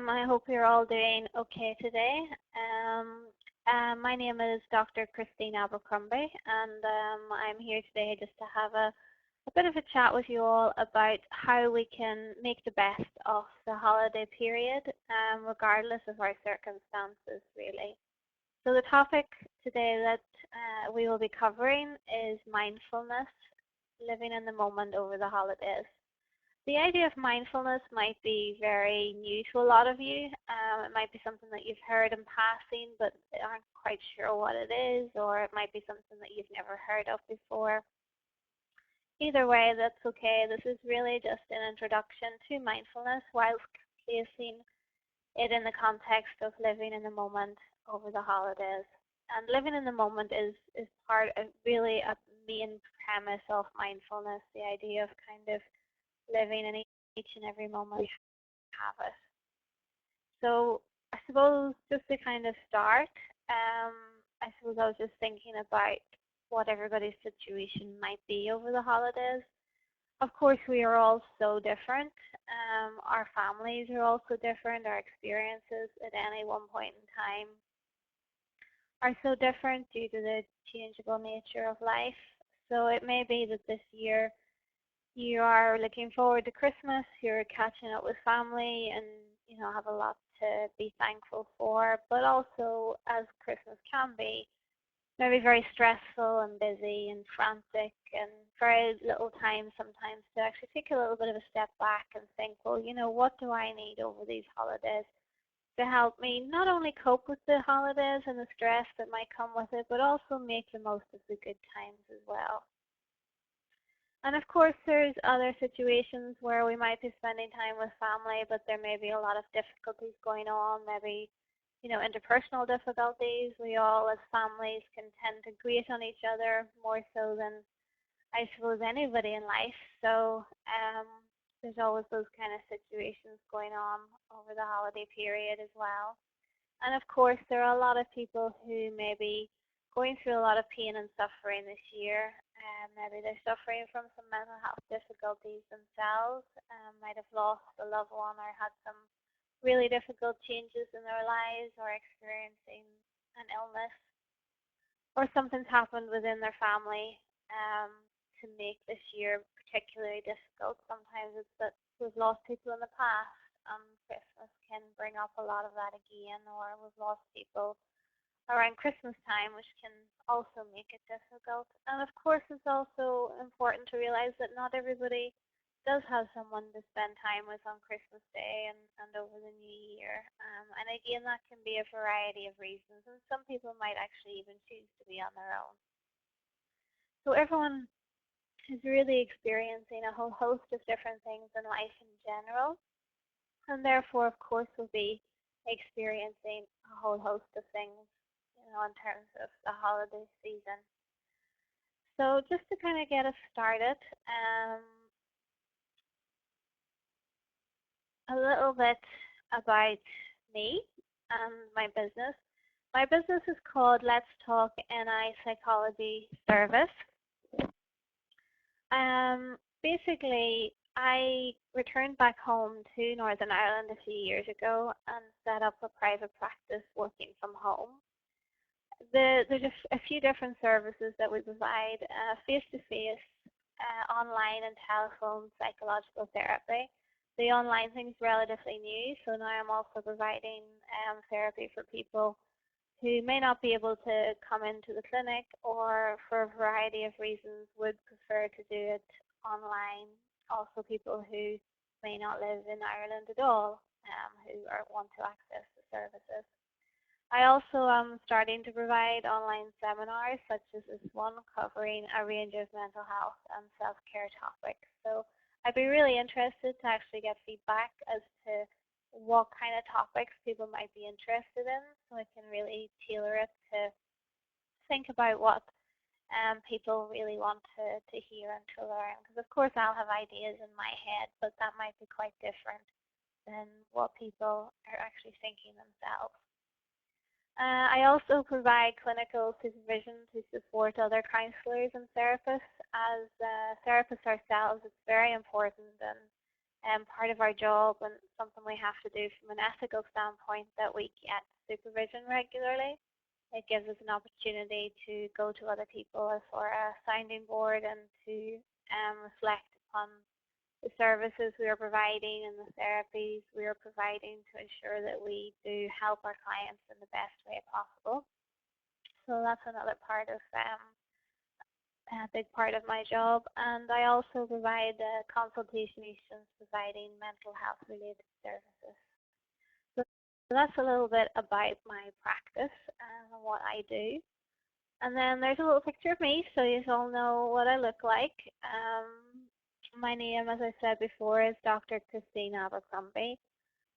I hope you're all doing okay today. My name is Dr. Christine Abercrombie, and I'm here today just to have a bit of a chat with you all about how we can make the best of the holiday period, regardless of our circumstances, really. So the topic today that we will be covering is mindfulness, living in the moment over the holidays. The idea of mindfulness might be very new to a lot of you. It might be something that you've heard in passing but aren't quite sure what it is, or it might be something that you've never heard of before. Either way, that's okay. This is really just an introduction to mindfulness whilst placing it in the context of living in the moment over the holidays. And living in the moment is part of really a main premise of mindfulness, the idea of kind of living in each and every moment we have it. So I suppose just to kind of start, I suppose I was just thinking about what everybody's situation might be over the holidays. Of course, we are all so different. Our families are also different. Our experiences at any one point in time are so different due to the changeable nature of life. So it may be that this year you are looking forward to Christmas, you're catching up with family and have a lot to be thankful for, but also as Christmas can be, maybe very stressful and busy and frantic and very little time sometimes to actually take a little bit of a step back and think, well, what do I need over these holidays to help me not only cope with the holidays and the stress that might come with it, but also make the most of the good times as well. And of course, there's other situations where we might be spending time with family, but there may be a lot of difficulties going on, maybe, interpersonal difficulties. We all, as families, can tend to grate on each other more so than, I suppose, anybody in life. So there's always those kind of situations going on over the holiday period as well. And of course, there are a lot of people who may be going through a lot of pain and suffering this year. Maybe they're suffering from some mental health difficulties themselves, might have lost a loved one or had some really difficult changes in their lives or experiencing an illness. Or something's happened within their family to make this year particularly difficult. Sometimes it's that we've lost people in the past and Christmas can bring up a lot of that again, or we've lost people around Christmas time, which can also make it difficult. And of course, it's also important to realize that not everybody does have someone to spend time with on Christmas Day and over the New Year. And again, that can be a variety of reasons, and some people might actually even choose to be on their own. So everyone is really experiencing a whole host of different things in life in general, and therefore, of course, will be experiencing a whole host of things in terms of the holiday season. So just to kind of get us started, a little bit about me and my business. My business is called Let's Talk NI Psychology Service. Basically, I returned back home to Northern Ireland a few years ago and set up a private practice working from home. There's a few different services that we provide, face-to-face, online and telephone psychological therapy. The online thing is relatively new, so now I'm also providing therapy for people who may not be able to come into the clinic or for a variety of reasons would prefer to do it online. Also people who may not live in Ireland at all, who want to access the services. I also am starting to provide online seminars such as this one covering a range of mental health and self-care topics. So I'd be really interested to actually get feedback as to what kind of topics people might be interested in, so I can really tailor it to think about what people really want to hear and to learn. Because of course I'll have ideas in my head, but that might be quite different than what people are actually thinking themselves. I also provide clinical supervision to support other counselors and therapists. As therapists ourselves, it's very important and part of our job and something we have to do from an ethical standpoint that we get supervision regularly. It gives us an opportunity to go to other people for a sounding board and to reflect upon the services we are providing and the therapies we are providing to ensure that we do help our clients in the best way possible. So that's another part of a big part of my job. And I also provide consultations providing mental health related services. So that's a little bit about my practice and what I do. And then there's a little picture of me so you all know what I look like. My name, as I said before, is Dr. Christine Abercrombie.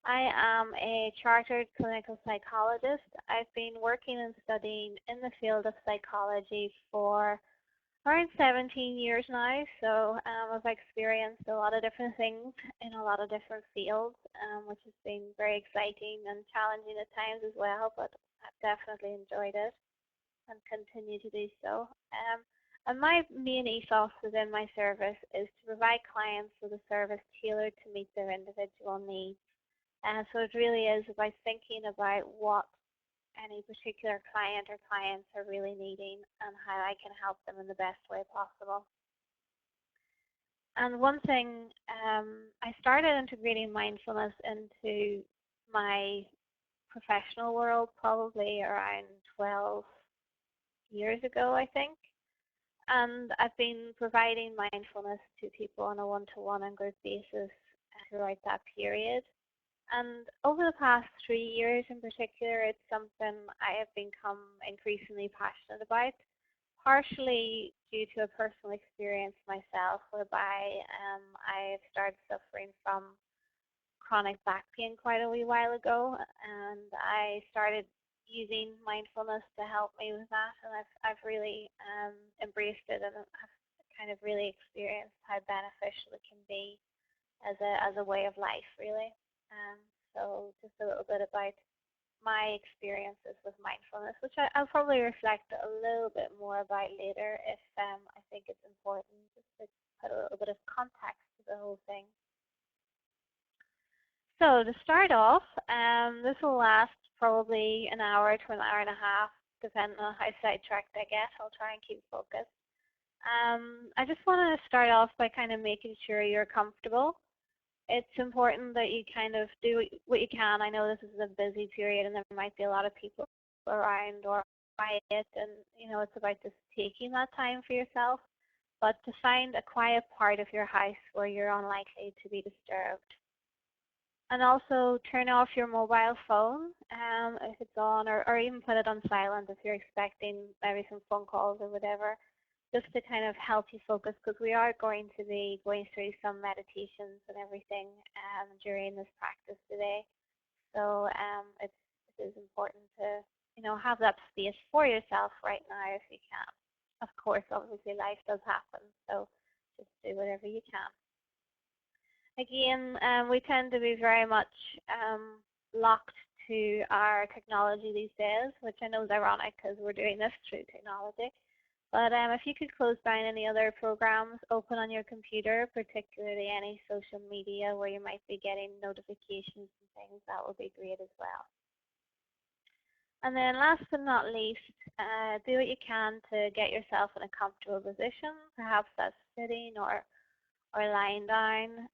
I am a chartered clinical psychologist. I've been working and studying in the field of psychology for around 17 years now, so I've experienced a lot of different things in a lot of different fields, which has been very exciting and challenging at times as well, but I've definitely enjoyed it and continue to do so. And my main ethos within my service is to provide clients with a service tailored to meet their individual needs. So it really is about thinking about what any particular client or clients are really needing and how I can help them in the best way possible. And one thing, I started integrating mindfulness into my professional world probably around 12 years ago, I think. And I've been providing mindfulness to people on a one-to-one and group basis throughout that period. And over the past 3 years in particular, it's something I have become increasingly passionate about, partially due to a personal experience myself whereby I've started suffering from chronic back pain quite a wee while ago, and I started using mindfulness to help me with that, and I've really embraced it and have kind of really experienced how beneficial it can be as a way of life, really. So just a little bit about my experiences with mindfulness, which I'll probably reflect a little bit more about later if I think it's important just to put a little bit of context to the whole thing. So to start off, this will last probably an hour to an hour and a half, depending on how sidetracked I get. I'll try and keep focused. I just wanted to start off by kind of making sure you're comfortable. It's important that you kind of do what you can. I know this is a busy period and there might be a lot of people around or quiet, and it's about just taking that time for yourself, but to find a quiet part of your house where you're unlikely to be disturbed. And also turn off your mobile phone if it's on, or even put it on silent if you're expecting maybe some phone calls or whatever, just to kind of help you focus, because we are going to be going through some meditations and everything during this practice today. So it is important to have that space for yourself right now if you can. Of course, obviously life does happen, so just do whatever you can. Again, we tend to be very much locked to our technology these days, which I know is ironic because we're doing this through technology. But if you could close down any other programs open on your computer, particularly any social media where you might be getting notifications and things, that would be great as well. And then last but not least, do what you can to get yourself in a comfortable position. Perhaps that's sitting or lying down.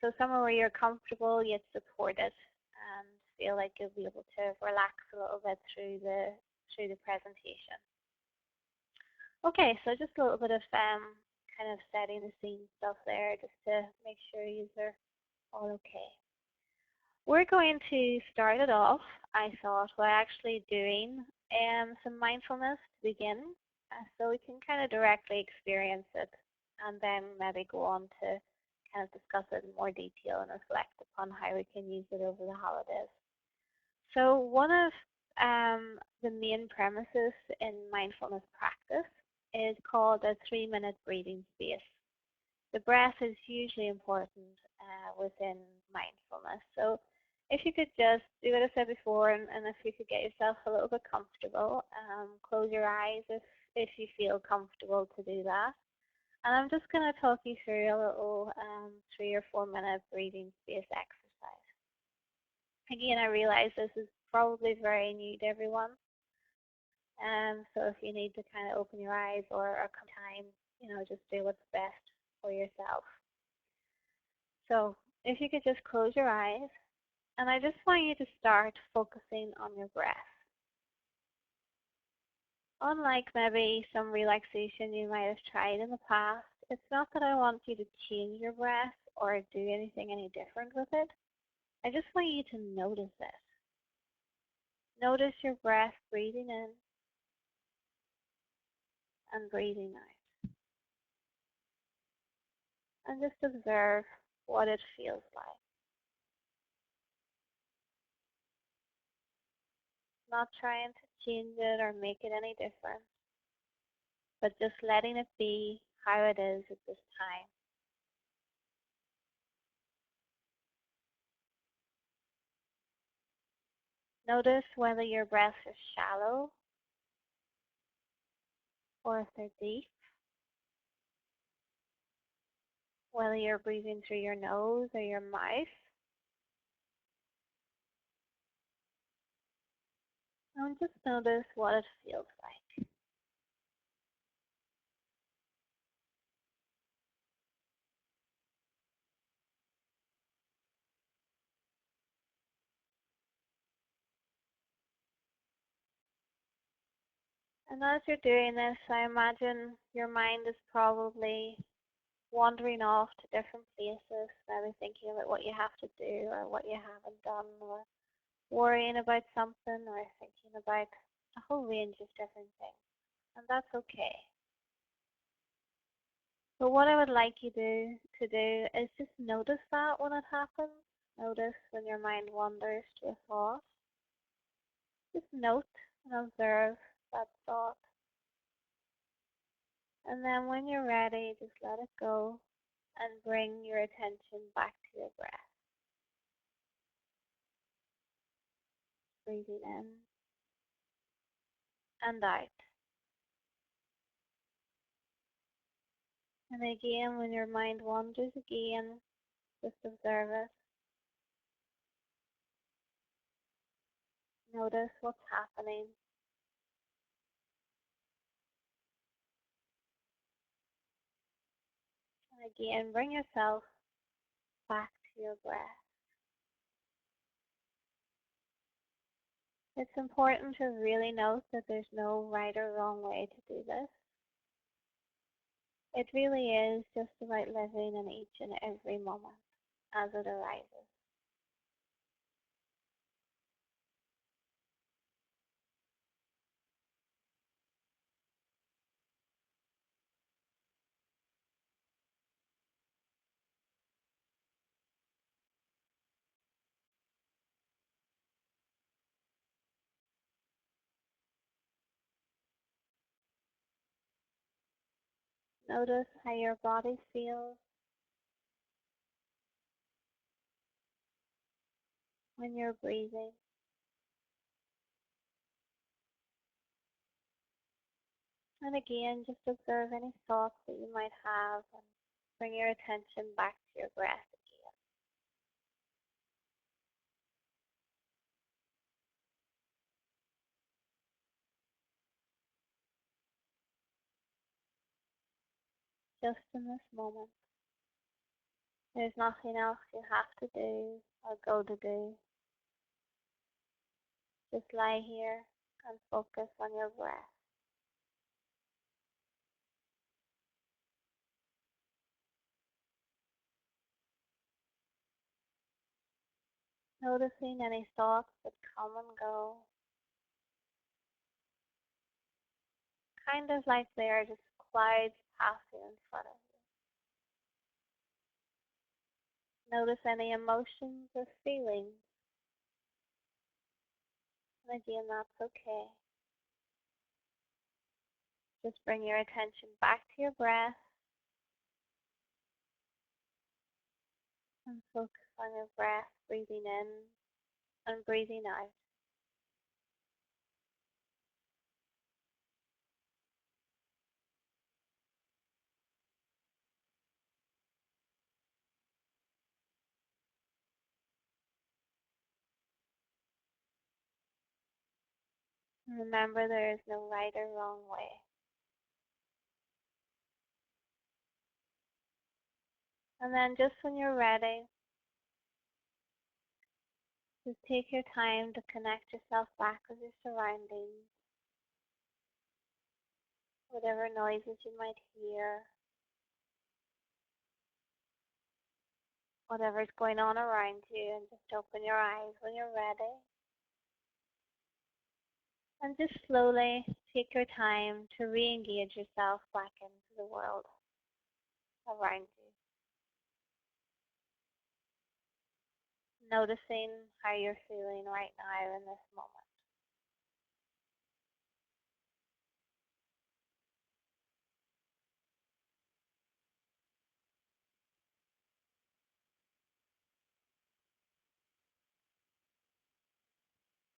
So somewhere where you're comfortable yet supported and feel like you'll be able to relax a little bit through the presentation. Okay, so just a little bit of kind of setting the scene stuff there just to make sure you are all okay. We're going to start it off, I thought, by actually doing some mindfulness to begin, so we can kind of directly experience it and then maybe go on to kind of discuss it in more detail and reflect upon how we can use it over the holidays. So one of the main premises in mindfulness practice is called a 3-minute breathing space. The breath is hugely important within mindfulness. So if you could just do what I said before, and if you could get yourself a little bit comfortable, close your eyes if you feel comfortable to do that. And I'm just going to talk you through a little 3 or 4 minute breathing space exercise. Again, I realize this is probably very new to everyone. So if you need to kind of open your eyes or a time, just do what's best for yourself. So if you could just close your eyes, and I just want you to start focusing on your breath. Unlike maybe some relaxation you might have tried in the past, it's not that I want you to change your breath or do anything any different with it. I just want you to notice it. Notice your breath breathing in and breathing out. And just observe what it feels like. Not trying to change it or make it any different, but just letting it be how it is at this time. Notice whether your breaths are shallow or if they're deep. Whether you're breathing through your nose or your mouth. And just notice what it feels like. And as you're doing this, I imagine your mind is probably wandering off to different places, maybe thinking about what you have to do or what you haven't done, or worrying about something, or thinking about a whole range of different things. And that's okay. But what I would like you to do is just notice that when it happens. Notice when your mind wanders to a thought. Just note and observe that thought. And then when you're ready, just let it go and bring your attention back to your breath. Breathing in and out. And again, when your mind wanders again, just observe it. Notice what's happening. And again, bring yourself back to your breath. It's important to really note that there's no right or wrong way to do this. It really is just about living in each and every moment as it arises. Notice how your body feels when you're breathing. And again, just observe any thoughts that you might have and bring your attention back to your breath again. Just in this moment. There's nothing else you have to do or go to do. Just lie here and focus on your breath. Noticing any thoughts that come and go. Kind of like they are just clouds passing in front of you. Notice any emotions or feelings. And again, that's okay. Just bring your attention back to your breath and focus on your breath, breathing in and breathing out. Remember, there is no right or wrong way. And then just when you're ready, just take your time to connect yourself back with your surroundings, whatever noises you might hear, whatever's going on around you, and just open your eyes when you're ready. And just slowly take your time to re-engage yourself back into the world around you. Noticing how you're feeling right now in this moment.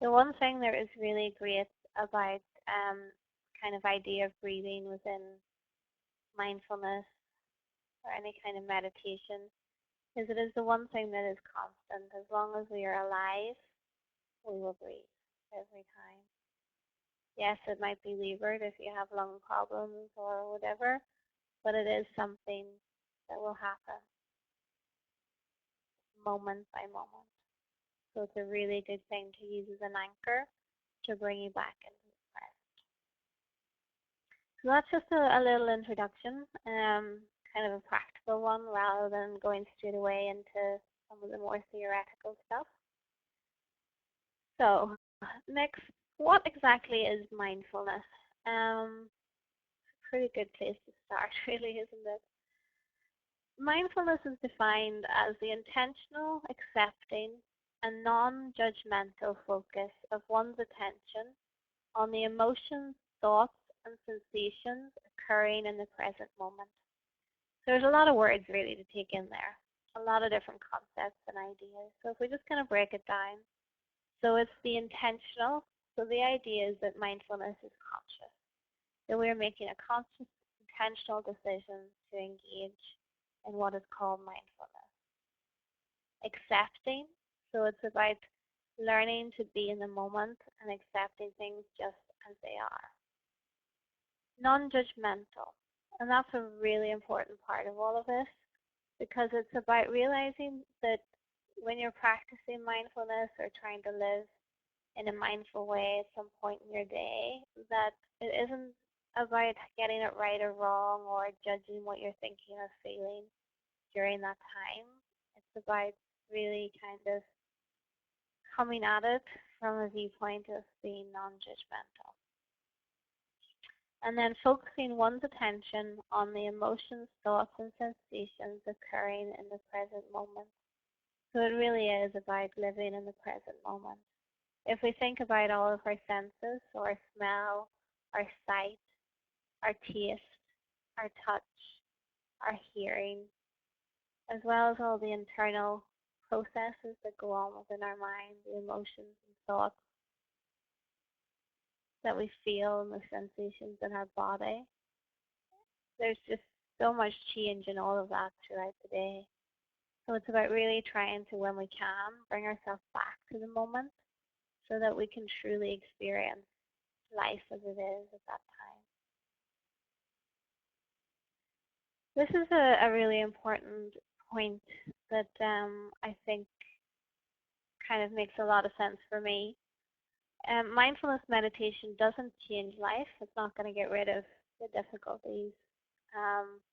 The one thing that is really great about kind of idea of breathing within mindfulness or any kind of meditation is it is the one thing that is constant. As long as we are alive, we will breathe every time. Yes, it might be levered if you have lung problems or whatever, but it is something that will happen moment by moment. So it's a really good thing to use as an anchor to bring you back into the present. So that's just a little introduction, kind of a practical one rather than going straight away into some of the more theoretical stuff. So next, what exactly is mindfulness? Pretty good place to start, really, isn't it? Mindfulness is defined as the intentional, accepting, and non-judgmental focus of one's attention on the emotions, thoughts, and sensations occurring in the present moment. So there's a lot of words really to take in there, a lot of different concepts and ideas. So if we just kind of break it down, so it's the intentional. So the idea is that mindfulness is conscious, that we're making a conscious, intentional decision to engage in what is called mindfulness. Accepting, so it's about learning to be in the moment and accepting things just as they are. Non-judgmental, and that's a really important part of all of this because it's about realizing that when you're practicing mindfulness or trying to live in a mindful way at some point in your day, that it isn't about getting it right or wrong or judging what you're thinking or feeling during that time. It's about really kind of coming at it from a viewpoint of being non-judgmental. And then focusing one's attention on the emotions, thoughts, and sensations occurring in the present moment. So it really is about living in the present moment. If we think about all of our senses, so our smell, our sight, our taste, our touch, our hearing, as well as all the internal processes that go on within our mind, the emotions and thoughts that we feel and the sensations in our body, there's just so much change in all of that throughout the day. So it's about really trying to, when we can, bring ourselves back to the moment so that we can truly experience life as it is at that time. This is a really important point that I think kind of makes a lot of sense for me. Mindfulness meditation doesn't change life. It's not going to get rid of the difficulties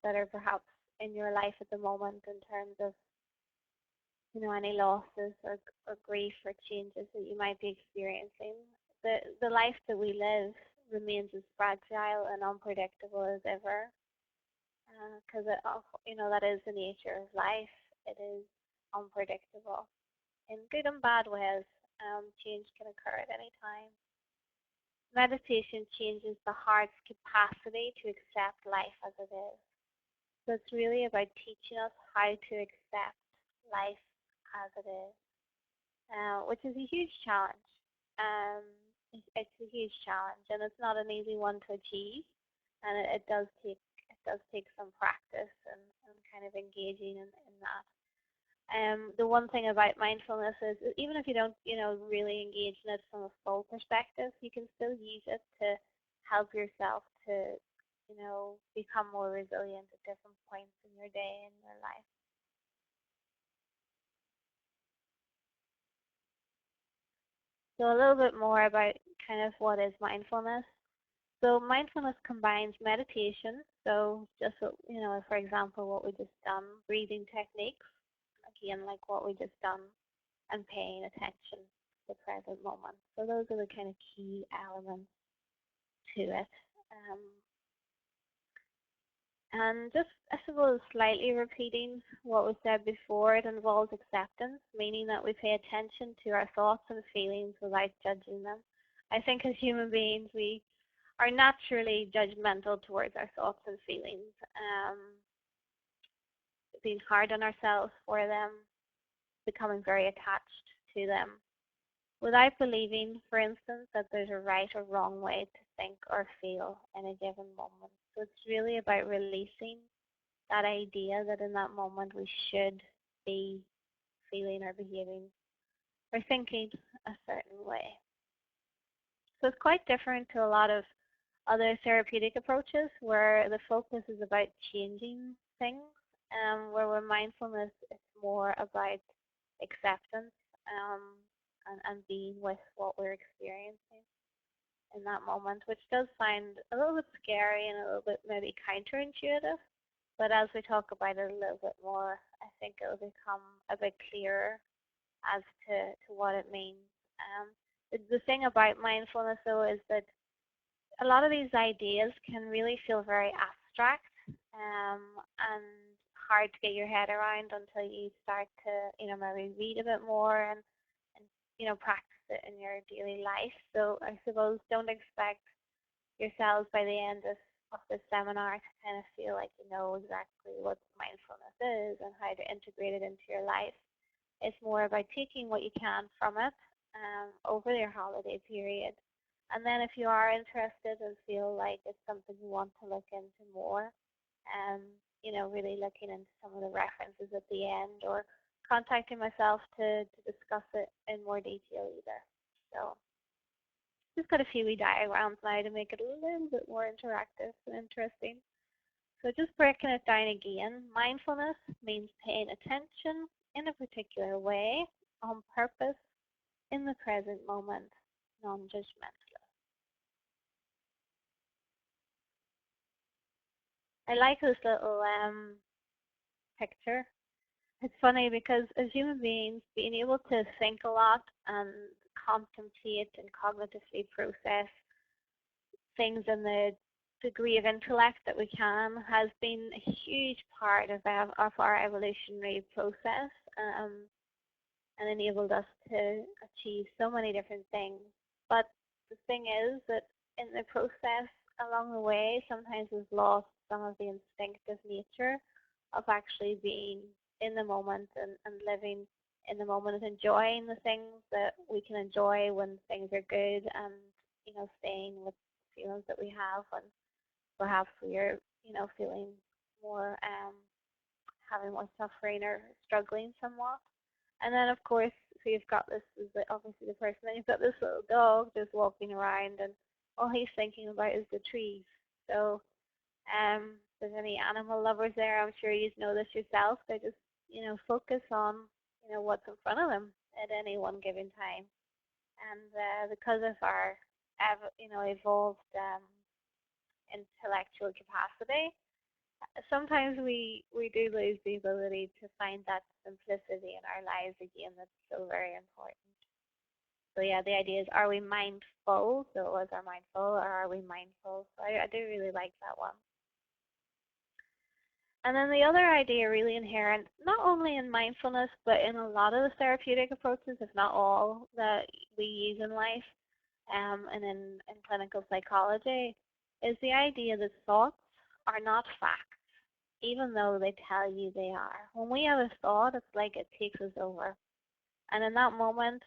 that are perhaps in your life at the moment in terms of any losses or grief or changes that you might be experiencing. The life that we live remains as fragile and unpredictable as ever, because that is the nature of life. It is unpredictable in good and bad ways. Change can occur at any time. Meditation changes the heart's capacity to accept life as it is. So it's really about teaching us how to accept life as it is, which is a huge challenge. Um, it's a huge challenge, and it's not an easy one to achieve. And it does take some practice and kind of engaging in that. The one thing about mindfulness is even if you don't, really engage in it from a full perspective, you can still use it to help yourself to, become more resilient at different points in your day and your life. So a little bit more about kind of what is mindfulness. So mindfulness combines meditation, so just, for example, what we just done, breathing techniques, again, like what we just done, and paying attention to the present moment. So those are the kind of key elements to it. Um, and just, I suppose, slightly repeating what was said before, it involves acceptance, meaning that we pay attention to our thoughts and feelings without judging them. I think as human beings, we are naturally judgmental towards our thoughts and feelings, being hard on ourselves for them, becoming very attached to them, without believing, for instance, that there's a right or wrong way to think or feel in a given moment. So it's really about releasing that idea that in that moment we should be feeling or behaving or thinking a certain way. So it's quite different to a lot of other therapeutic approaches where the focus is about changing things, where with mindfulness it's more about acceptance, and being with what we're experiencing in that moment, which does sound a little bit scary and a little bit maybe counterintuitive. But as we talk about it a little bit more, I think it will become a bit clearer as to what it means. The thing about mindfulness, though, is that a lot of these ideas can really feel very abstract, and hard to get your head around until you start to, maybe read a bit more and practice it in your daily life. So I suppose don't expect yourselves by the end of the seminar to kind of feel like you know exactly what mindfulness is and how to integrate it into your life. It's more about taking what you can from it, over your holiday period. And then if you are interested and feel like it's something you want to look into more, really looking into some of the references at the end, or contacting myself to discuss it in more detail either. So just got a few wee diagrams now to make it a little bit more interactive and interesting. So just breaking it down again, mindfulness means paying attention in a particular way, on purpose, in the present moment, non-judgmentally. I like this little picture. It's funny because as human beings, being able to think a lot and contemplate and cognitively process things in the degree of intellect that we can has been a huge part of our evolutionary process, and enabled us to achieve so many different things. But the thing is that in the process along the way, sometimes we've lost some of the instinctive nature of actually being in the moment and living in the moment and enjoying the things that we can enjoy when things are good, and staying with feelings that we have when perhaps we are feeling more, having more suffering or struggling somewhat. And then, of course, so you've got this, is obviously the person, then you've got this little dog just walking around, and all he's thinking about is the trees. So, if there's any animal lovers there, I'm sure you know this yourself. They just, focus on, what's in front of them at any one given time. And because of our, evolved intellectual capacity, sometimes we do lose the ability to find that simplicity in our lives again. That's so very important. So yeah, the idea is, are we mindful? So was our mindful, or are we mindful? So I do really like that one. And then the other idea really inherent, not only in mindfulness, but in a lot of the therapeutic approaches, if not all, that we use in life, and in clinical psychology, is the idea that thoughts are not facts, even though they tell you they are. When we have a thought, it's like it takes us over. And in that moment,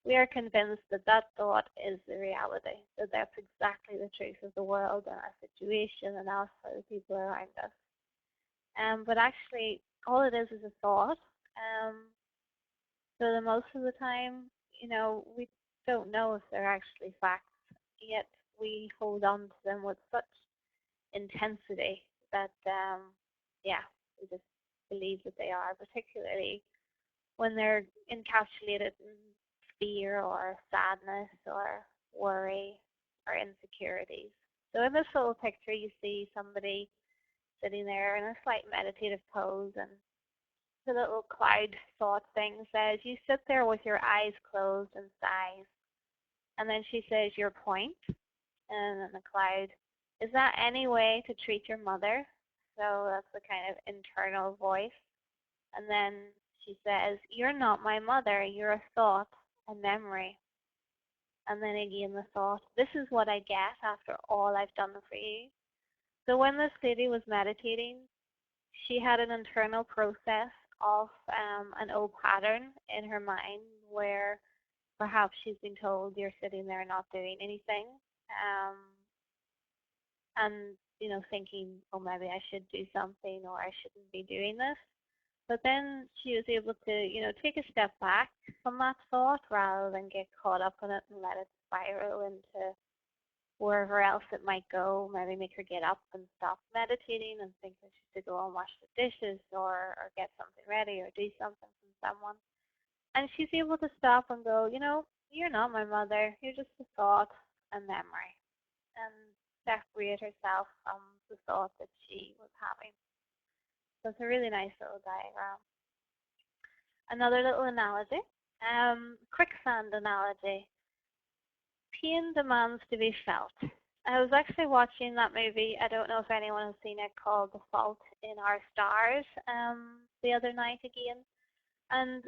we are convinced that that thought is the reality, that that's exactly the truth of the world and our situation and us or the people around us. But actually, all it is a thought, So the most of the time, we don't know if they're actually facts, yet we hold on to them with such intensity that, yeah, we just believe that they are, particularly when they're encapsulated in fear or sadness or worry or insecurities. So in this little picture, you see somebody sitting there in a slight meditative pose, and the little cloud thought thing says, you sit there with your eyes closed and sighs. And then she says, your point. And then the cloud, is that any way to treat your mother? So that's the kind of internal voice. And then she says, you're not my mother, you're a thought, a memory. And then again the thought, this is what I get after all I've done for you. So when this lady was meditating, she had an internal process of an old pattern in her mind where perhaps she's been told you're sitting there not doing anything, and thinking, oh, maybe I should do something or I shouldn't be doing this. But then she was able to take a step back from that thought rather than get caught up in it and let it spiral into wherever else it might go, maybe make her get up and stop meditating and think that she should go and wash the dishes or get something ready or do something from someone. And she's able to stop and go, you're not my mother, you're just a thought, a memory, and separate herself from the thought that she was having. So it's a really nice little diagram. Another little analogy, quicksand analogy. Pain demands to be felt. I was actually watching that movie, I don't know if anyone has seen it, called The Fault in Our Stars, the other night again. And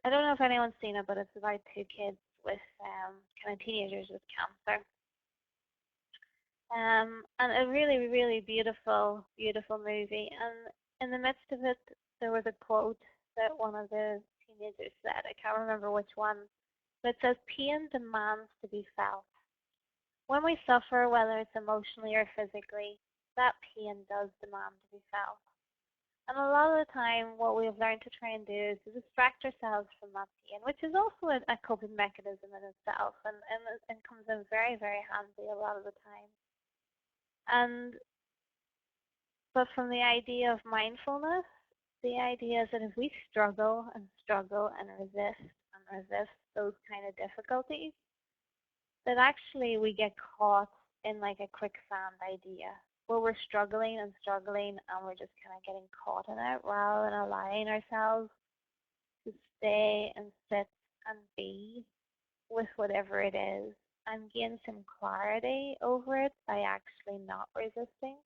I don't know if anyone's seen it, but it's about two kids with kind of teenagers with cancer. And a really, really beautiful, beautiful movie. And in the midst of it, there was a quote that one of the teenagers said. I can't remember which one. But it says, pain demands to be felt. When we suffer, whether it's emotionally or physically, that pain does demand to be felt. And a lot of the time, what we've learned to try and do is to distract ourselves from that pain, which is also a coping mechanism in itself, and comes in very, very handy a lot of the time. But from the idea of mindfulness, the idea is that if we struggle and struggle and resist those kind of difficulties, that actually we get caught in like a quicksand idea where we're struggling and struggling and we're just kind of getting caught in it rather than allowing ourselves to stay and sit and be with whatever it is and gain some clarity over it by actually not resisting.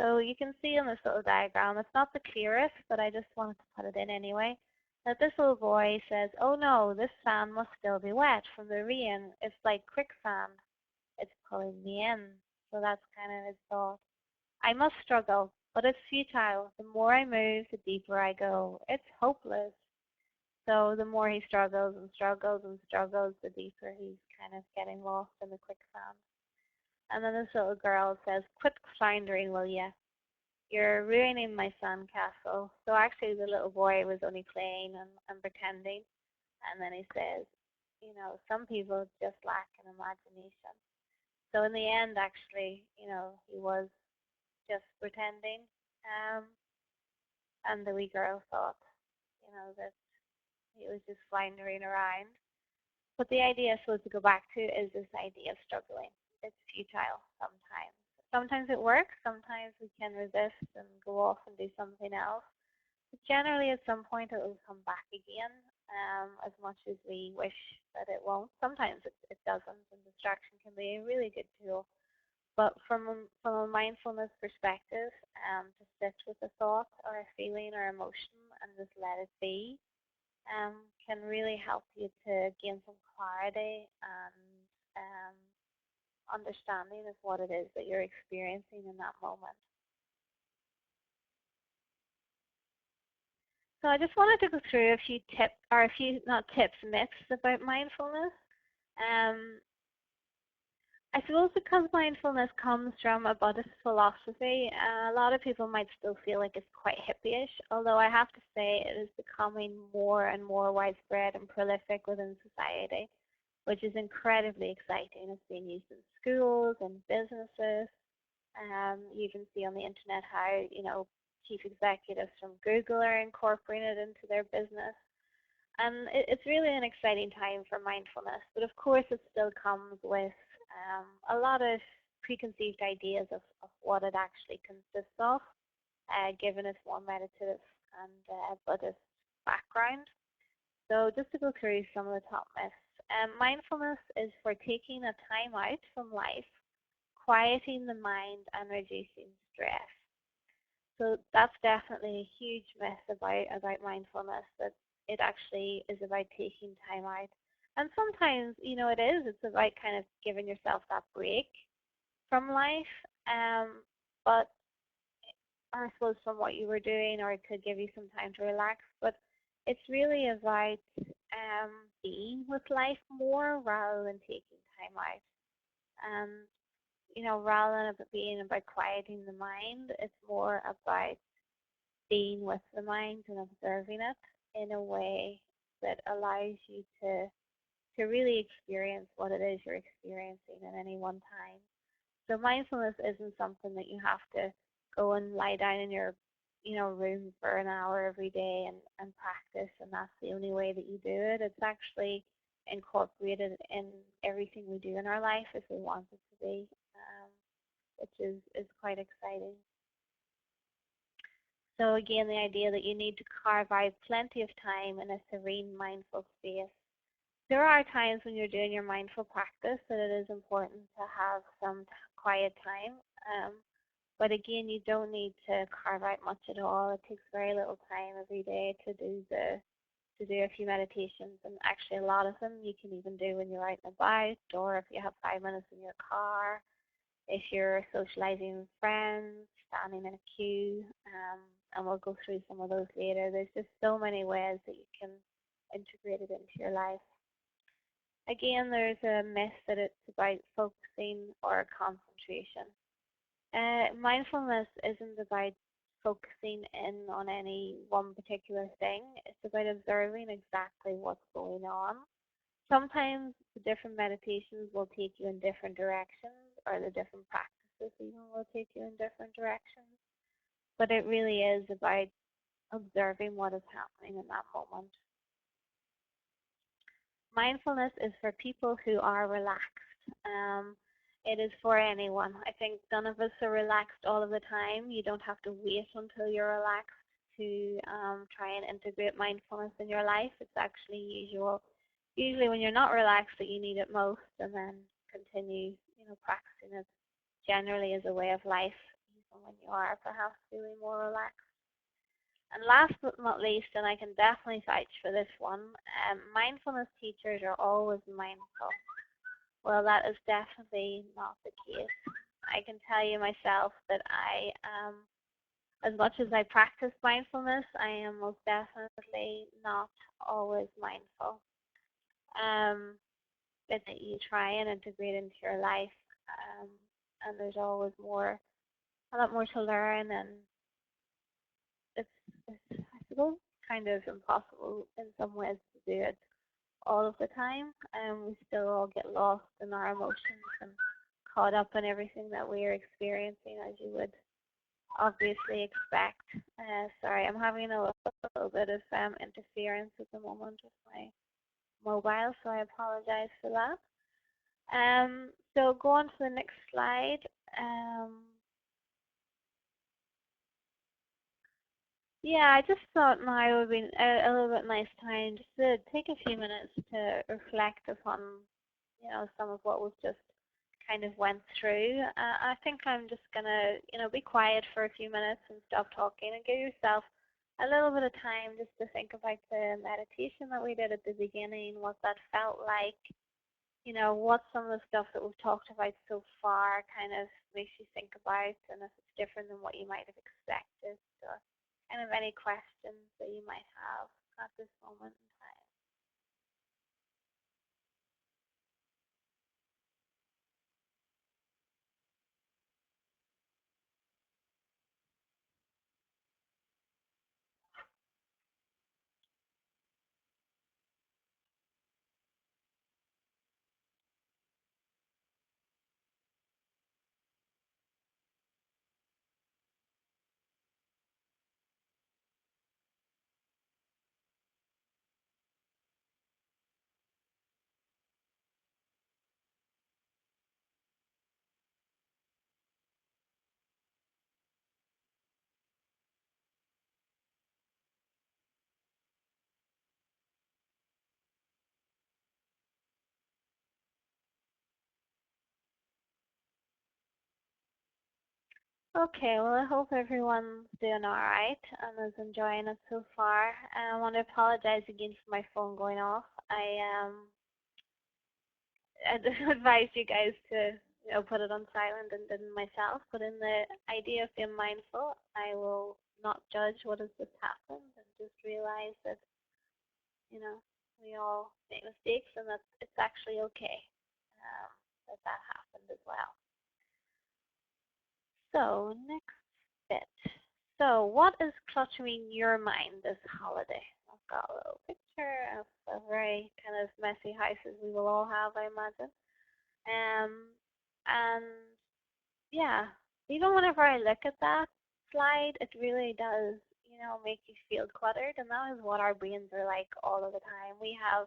So you can see in this little diagram, it's not the clearest, but I just wanted to put it in anyway, that this little boy says, oh no, this sand must still be wet from the rain. It's like quicksand. It's pulling me in. So that's kind of his thought. I must struggle, but it's futile. The more I move, the deeper I go. It's hopeless. So the more he struggles and struggles and struggles, the deeper he's kind of getting lost in the quicksand. And then this little girl says, quit floundering, will ya? You're ruining my sandcastle. So actually the little boy was only playing and pretending. And then he says, some people just lack an imagination. So in the end, actually, he was just pretending. And the wee girl thought, that he was just floundering around. But the idea, so to go back to, is this idea of struggling. It's futile sometimes. Sometimes it works. Sometimes we can resist and go off and do something else. But generally, at some point, it will come back again, as much as we wish that it won't. Sometimes it doesn't, and distraction can be a really good tool. But from a mindfulness perspective, to sit with a thought or a feeling or emotion and just let it be, can really help you to gain some clarity and understanding of what it is that you're experiencing in that moment. So I just wanted to go through a few tips, or myths about mindfulness. I suppose because mindfulness comes from a Buddhist philosophy, a lot of people might still feel like it's quite hippie-ish, although I have to say it is becoming more and more widespread and prolific within society, which is incredibly exciting. It's being used in schools and businesses. You can see on the internet how, chief executives from Google are incorporating it into their business. And it's really an exciting time for mindfulness, but of course it still comes with a lot of preconceived ideas of what it actually consists of, given its more meditative and Buddhist background. So just to go through some of the top myths, mindfulness is for taking a time out from life, quieting the mind and reducing stress. So that's definitely a huge myth about mindfulness, that it actually is about taking time out. And sometimes, it is. It's about kind of giving yourself that break from life. But I suppose from what you were doing, or it could give you some time to relax. But it's really about being with life more rather than taking time out. And rather than it being about quieting the mind, it's more about being with the mind and observing it in a way that allows you to really experience what it is you're experiencing at any one time. So mindfulness isn't something that you have to go and lie down in your room for an hour every day and practice, and that's the only way that you do it. It's actually incorporated in everything we do in our life if we want it to be, which is quite exciting. So again, the idea that you need to carve out plenty of time in a serene, mindful space. There are times when you're doing your mindful practice that it is important to have some quiet time. But again, you don't need to carve out much at all. It takes very little time every day to do a few meditations, and actually a lot of them you can even do when you're out and about, or if you have 5 minutes in your car, if you're socializing with friends, standing in a queue, and we'll go through some of those later. There's just so many ways that you can integrate it into your life. Again, there's a myth that it's about focusing or concentration. Mindfulness isn't about focusing in on any one particular thing. It's about observing exactly what's going on. Sometimes the different meditations will take you in different directions, or the different practices even will take you in different directions. But it really is about observing what is happening in that moment. Mindfulness is for people who are relaxed. It is for anyone. I think none of us are relaxed all of the time. You don't have to wait until you're relaxed to try and integrate mindfulness in your life. It's actually usually when you're not relaxed that you need it most, and then continue, practicing it generally as a way of life, even when you are perhaps feeling more relaxed. And last but not least, and I can definitely vouch for this one, mindfulness teachers are always mindful. Well, that is definitely not the case. I can tell you myself that as much as I practice mindfulness, I am most definitely not always mindful. That you try and integrate into your life, and there's always a lot more to learn, and it's I suppose kind of impossible in some ways to do it all of the time, and we still all get lost in our emotions and caught up in everything that we are experiencing, as you would obviously expect. Sorry, I'm having a little bit of interference at the moment with my mobile, so I apologize for that. So go on to the next slide. Yeah, I just thought now it would be a little bit nice time just to take a few minutes to reflect upon, some of what we've just kind of went through. I think I'm just gonna, be quiet for a few minutes and stop talking, and give yourself a little bit of time just to think about the meditation that we did at the beginning, what that felt like. What some of the stuff that we've talked about so far kind of makes you think about, and if it's different than what you might have expected, or kind of any questions that you might have at this moment in time. Okay, well, I hope everyone's doing alright and is enjoying it so far. I want to apologize again for my phone going off. I advise you guys to put it on silent and didn't myself. But in the idea of being mindful, I will not judge what has just happened and just realize that you know we all make mistakes and that it's actually okay that that happened as well. So next bit. So what is cluttering your mind this holiday? I've got a little picture of a very kind of messy house as we will all have, I imagine. And yeah, even whenever I look at that slide, it really does, make you feel cluttered. And that is what our brains are like all of the time. We have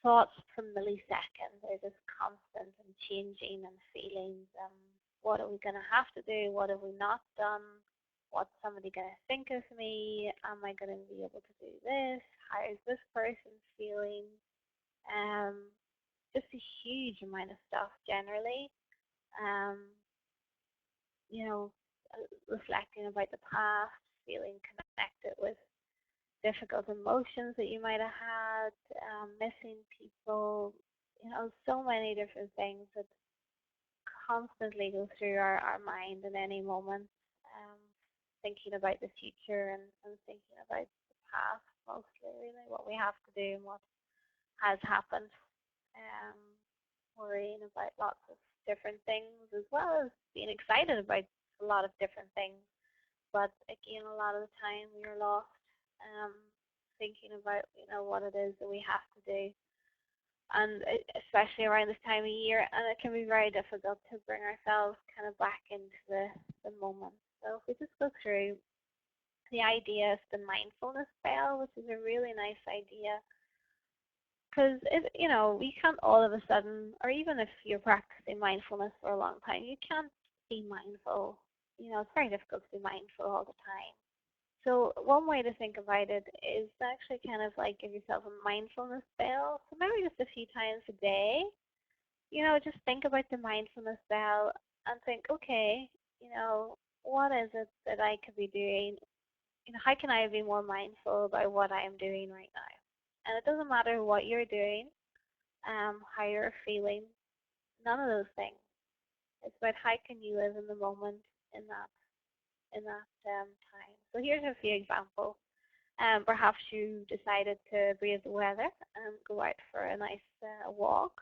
thoughts per millisecond. They're just constant and changing and feelings. What are we going to have to do? What have we not done? What's somebody going to think of me? Am I going to be able to do this? How is this person feeling? Um, just a huge amount of stuff generally. Um, you know, reflecting about the past, feeling connected with difficult emotions that you might have had, missing people, so many different things that constantly go through our mind in any moment, um, thinking about the future and thinking about the past mostly, really, what we have to do and what has happened. Um, worrying about lots of different things as well as being excited about a lot of different things. But again, a lot of the time we are lost thinking about, what it is that we have to do. And especially around this time of year, and it can be very difficult to bring ourselves kind of back into the moment. So if we just go through the idea of the mindfulness bell, which is a really nice idea, because we can't all of a sudden, or even if you're practicing mindfulness for a long time, you can't be mindful. It's very difficult to be mindful all the time. So one way to think about it is to actually kind of like give yourself a mindfulness bell. So maybe just a few times a day, just think about the mindfulness bell and think, okay, what is it that I could be doing? How can I be more mindful about what I am doing right now? And it doesn't matter what you're doing, how you're feeling, none of those things. It's about how can you live in the moment in that time. So here's a few examples. Perhaps you decided to brave the weather and go out for a nice walk,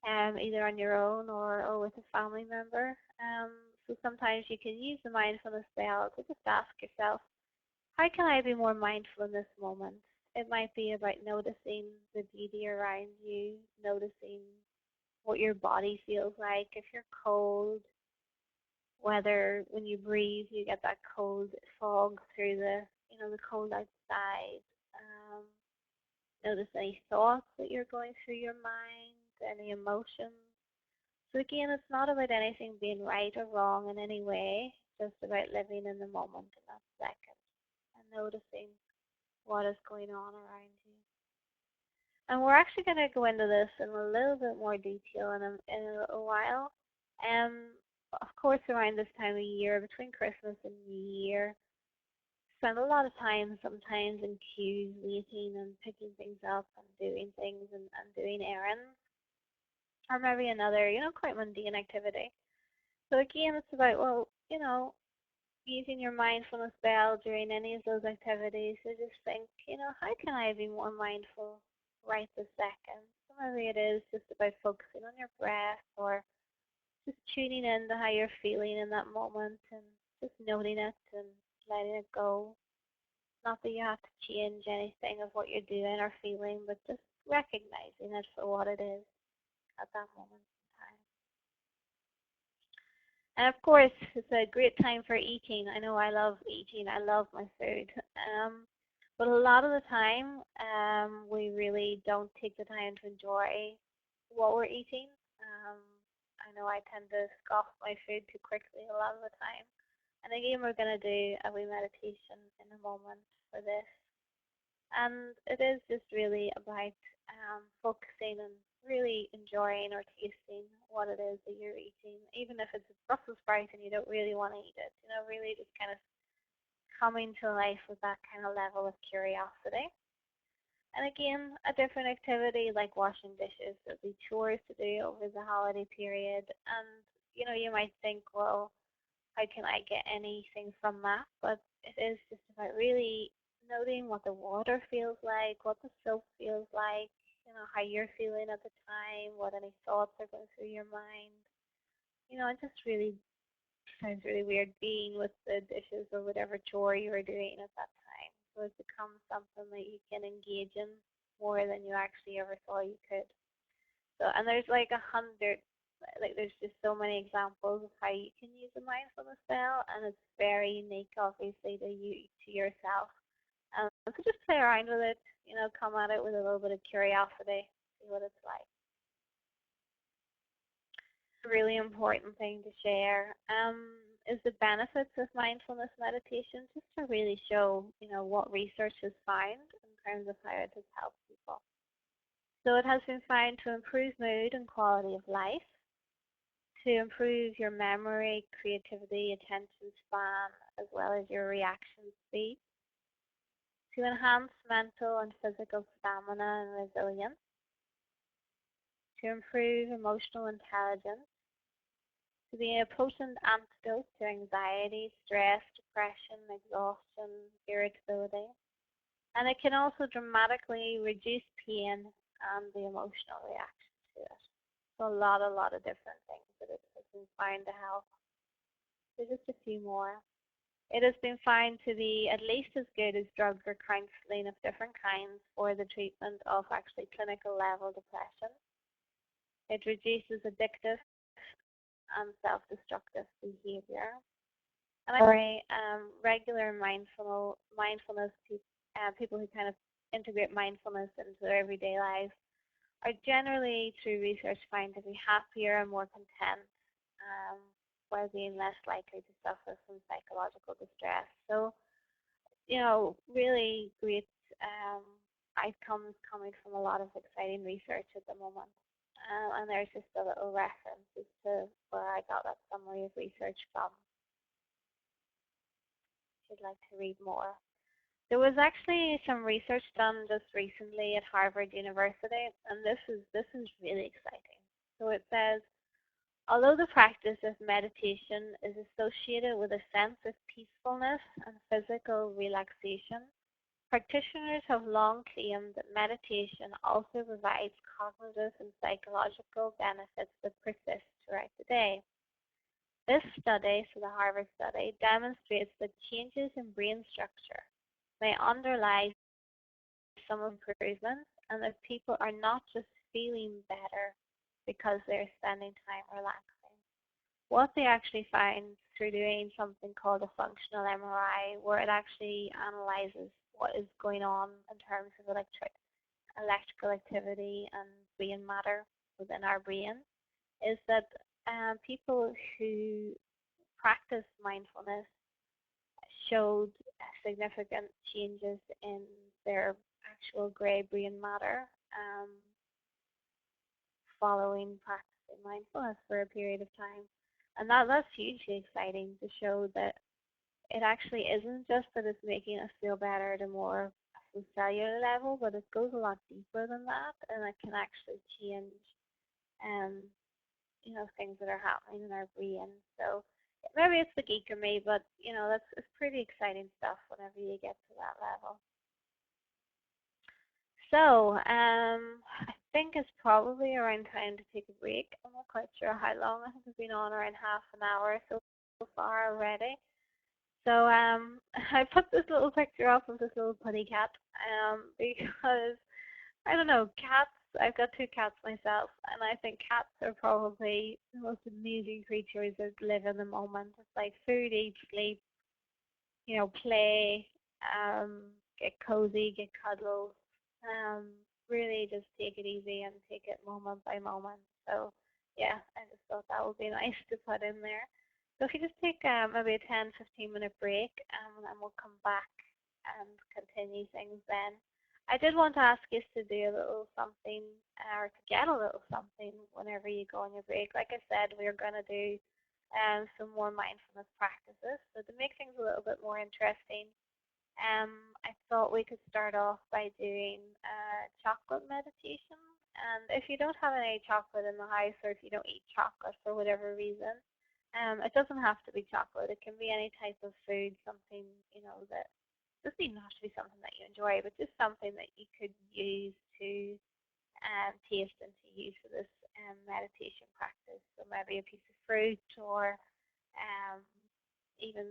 either on your own or with a family member. So sometimes you can use the mindfulness bell to just ask yourself, how can I be more mindful in this moment? It might be about noticing the beauty around you, noticing what your body feels like, if you're cold, whether when you breathe you get that cold fog through the cold outside. Um, Notice any thoughts that you're going through your mind, any emotions. So again, it's not about anything being right or wrong in any way, just about living in the moment in that second and noticing what is going on around you. And we're actually going to go into this in a little bit more detail in a little while. Of course, around this time of year, between Christmas and New Year, spend a lot of time sometimes in queues, waiting and picking things up and doing things and doing errands, or maybe another, quite mundane activity. So again, it's about, well, using your mindfulness bell during any of those activities to just think, how can I be more mindful right this second? So maybe it is just about focusing on your breath or just tuning in to how you're feeling in that moment and just noting it and letting it go. Not that you have to change anything of what you're doing or feeling, but just recognizing it for what it is at that moment in time. And of course, it's a great time for eating. I know I love eating. I love my food. But a lot of the time, we really don't take the time to enjoy what we're eating. Um, I know I tend to scoff my food too quickly a lot of the time. And again, we're going to do a wee meditation in a moment for this. And it is just really about focusing and really enjoying or tasting what it is that you're eating, even if it's a Brussels sprout and you don't really want to eat it. Really just kind of coming to life with that kind of level of curiosity. And again, a different activity like washing dishes. There'll be chores to do over the holiday period. And, you might think, well, how can I get anything from that? But it is just about really noting what the water feels like, what the soap feels like, how you're feeling at the time, what any thoughts are going through your mind. It just really sounds really weird being with the dishes or whatever chore you were doing at that time. So it becomes something that you can engage in more than you actually ever thought you could. So, and there's like 100, like there's just so many examples of how you can use a mindfulness spell, and it's very unique, obviously, to yourself. So just play around with it, come at it with a little bit of curiosity, see what it's like. A really important thing to share is the benefits of mindfulness meditation, just to really show, what research has found in terms of how it has helped people. So it has been found to improve mood and quality of life, to improve your memory, creativity, attention span, as well as your reaction speed, to enhance mental and physical stamina and resilience, to improve emotional intelligence, to be a potent antidote to anxiety, stress, depression, exhaustion, irritability. And it can also dramatically reduce pain and the emotional reaction to it. So a lot of different things that it has been found to help. So just a few more. It has been found to be at least as good as drugs or counseling of different kinds for the treatment of actually clinical level depression. It reduces addictive and self-destructive behavior. And I agree, regular mindfulness, people who kind of integrate mindfulness into their everyday lives are generally, through research, found to be happier and more content, while being less likely to suffer from psychological distress. So, really great outcomes coming from a lot of exciting research at the moment. And there's just a little reference as to where I got that summary of research from, if you'd like to read more. There was actually some research done just recently at Harvard University, and this is really exciting. So it says, although the practice of meditation is associated with a sense of peacefulness and physical relaxation, practitioners have long claimed that meditation also provides cognitive and psychological benefits that persist throughout the day. This study, so the Harvard study, demonstrates that changes in brain structure may underlie some improvements and that people are not just feeling better because they're spending time relaxing. What they actually find through doing something called a functional MRI, where it actually analyzes what is going on in terms of electrical activity and brain matter within our brain, is that people who practice mindfulness showed significant changes in their actual gray brain matter following practicing mindfulness for a period of time. And that's hugely exciting to show that it actually isn't just that it's making us feel better at a more cellular level, but it goes a lot deeper than that, and it can actually change um, things that are happening in our brain. So maybe it's the geek in me, but it's pretty exciting stuff whenever you get to that level. So I think it's probably around time to take a break. I'm not quite sure how long. I think we've been on around half an hour so far already. So I put this little picture up of this little putty cat because I don't know, cats. I've got two cats myself, and I think cats are probably the most amazing creatures that live in the moment. It's like food, eat, sleep, play, get cozy, get cuddles, really just take it easy and take it moment by moment. So yeah, I just thought that would be nice to put in there. So if you just take maybe a 10-15 minute break, and we'll come back and continue things then. I did want to ask you to do a little something or to get a little something whenever you go on your break. Like I said, we're going to do some more mindfulness practices. So to make things a little bit more interesting, I thought we could start off by doing chocolate meditation. And if you don't have any chocolate in the house or if you don't eat chocolate for whatever reason, it doesn't have to be chocolate. It can be any type of food, something, that doesn't even have to be something that you enjoy, but just something that you could use to taste and to use for this meditation practice. So maybe a piece of fruit or um, even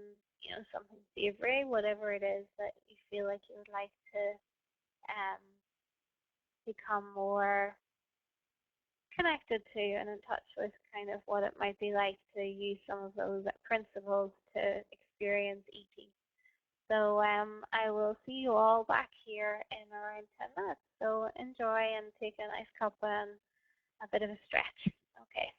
something savory, whatever it is that you feel like you would like to um, become more connected to and in touch with kind of what it might be like to use some of those principles to experience eating. So I will see you all back here in around 10 minutes. So enjoy and take a nice cup and a bit of a stretch. Okay.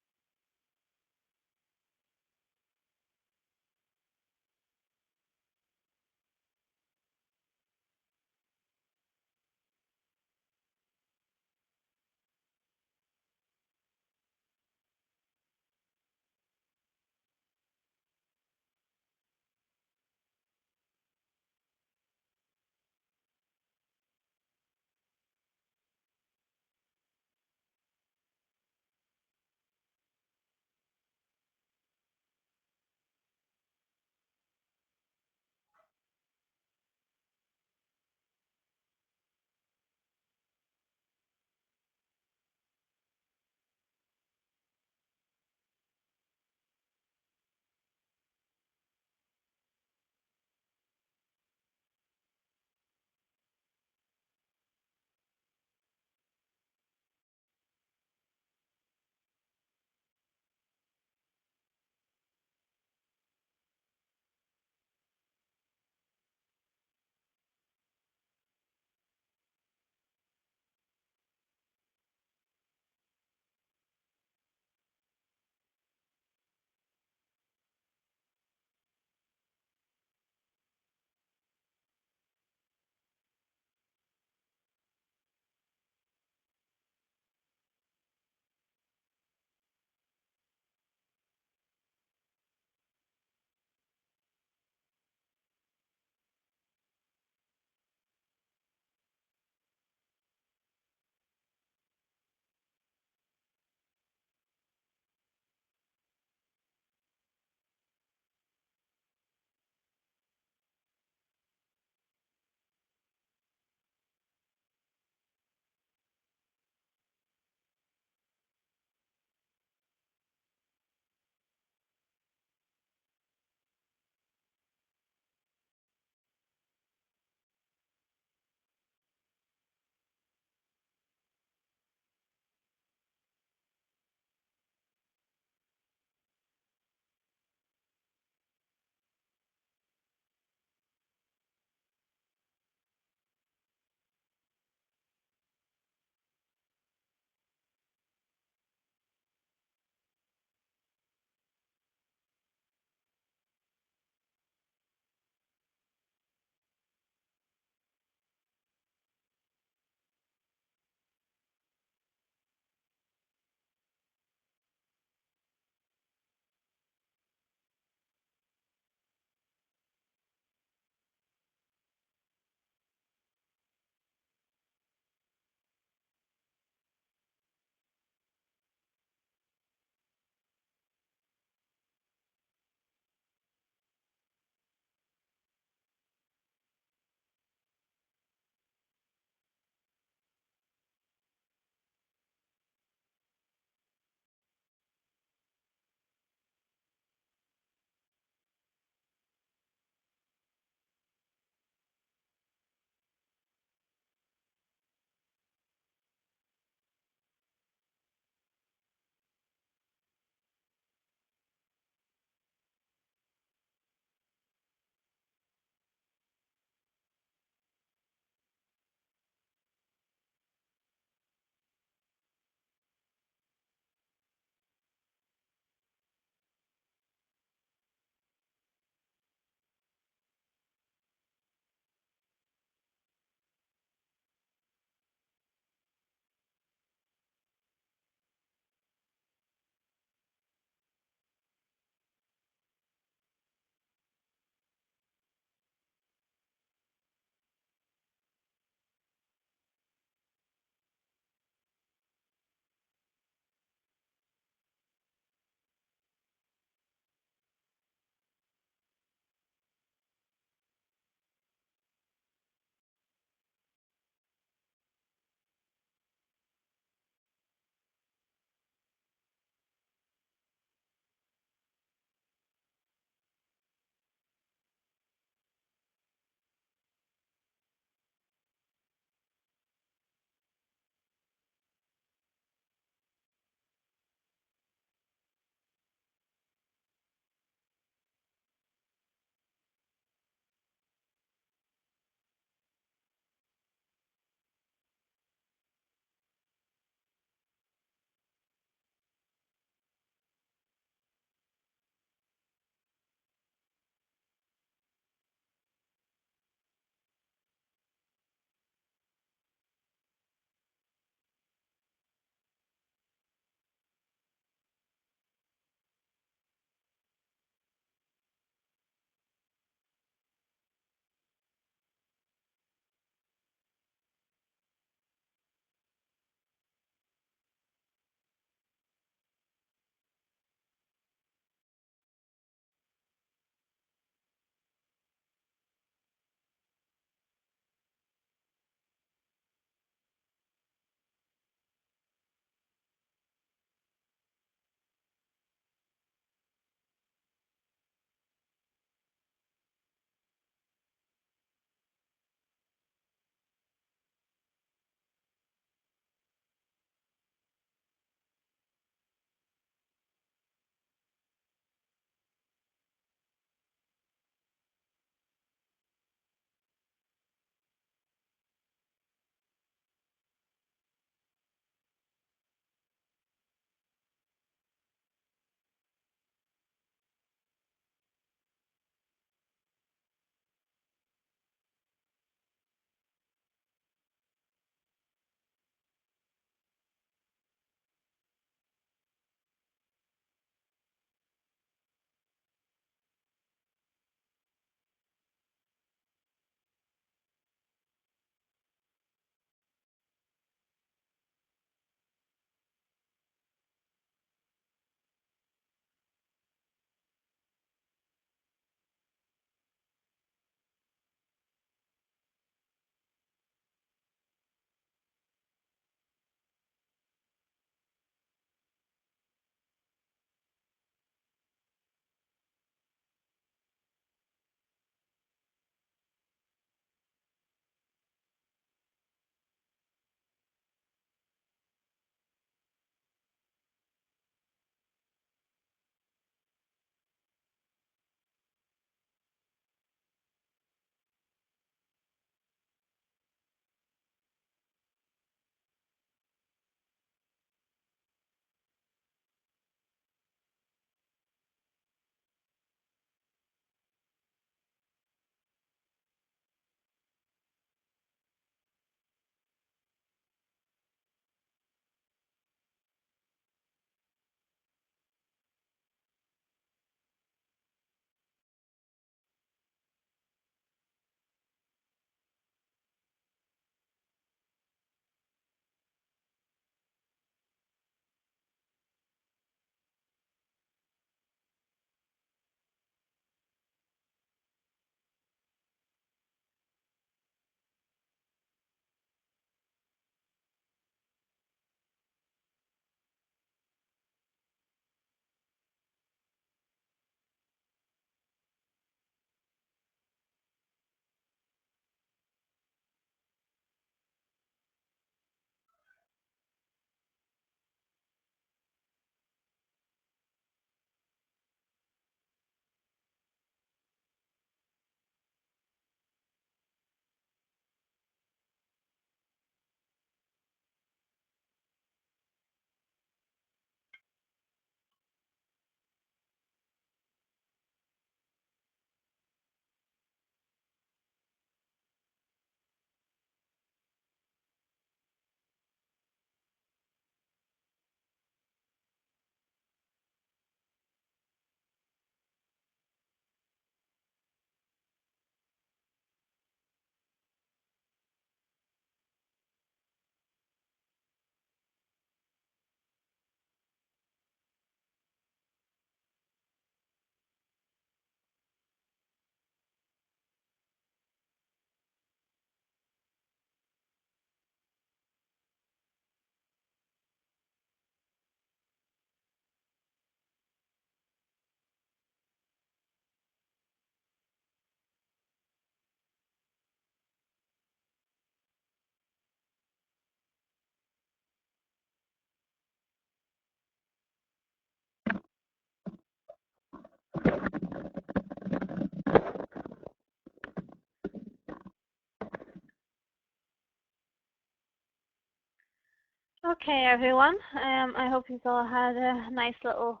Okay, everyone. I hope you've all had a nice little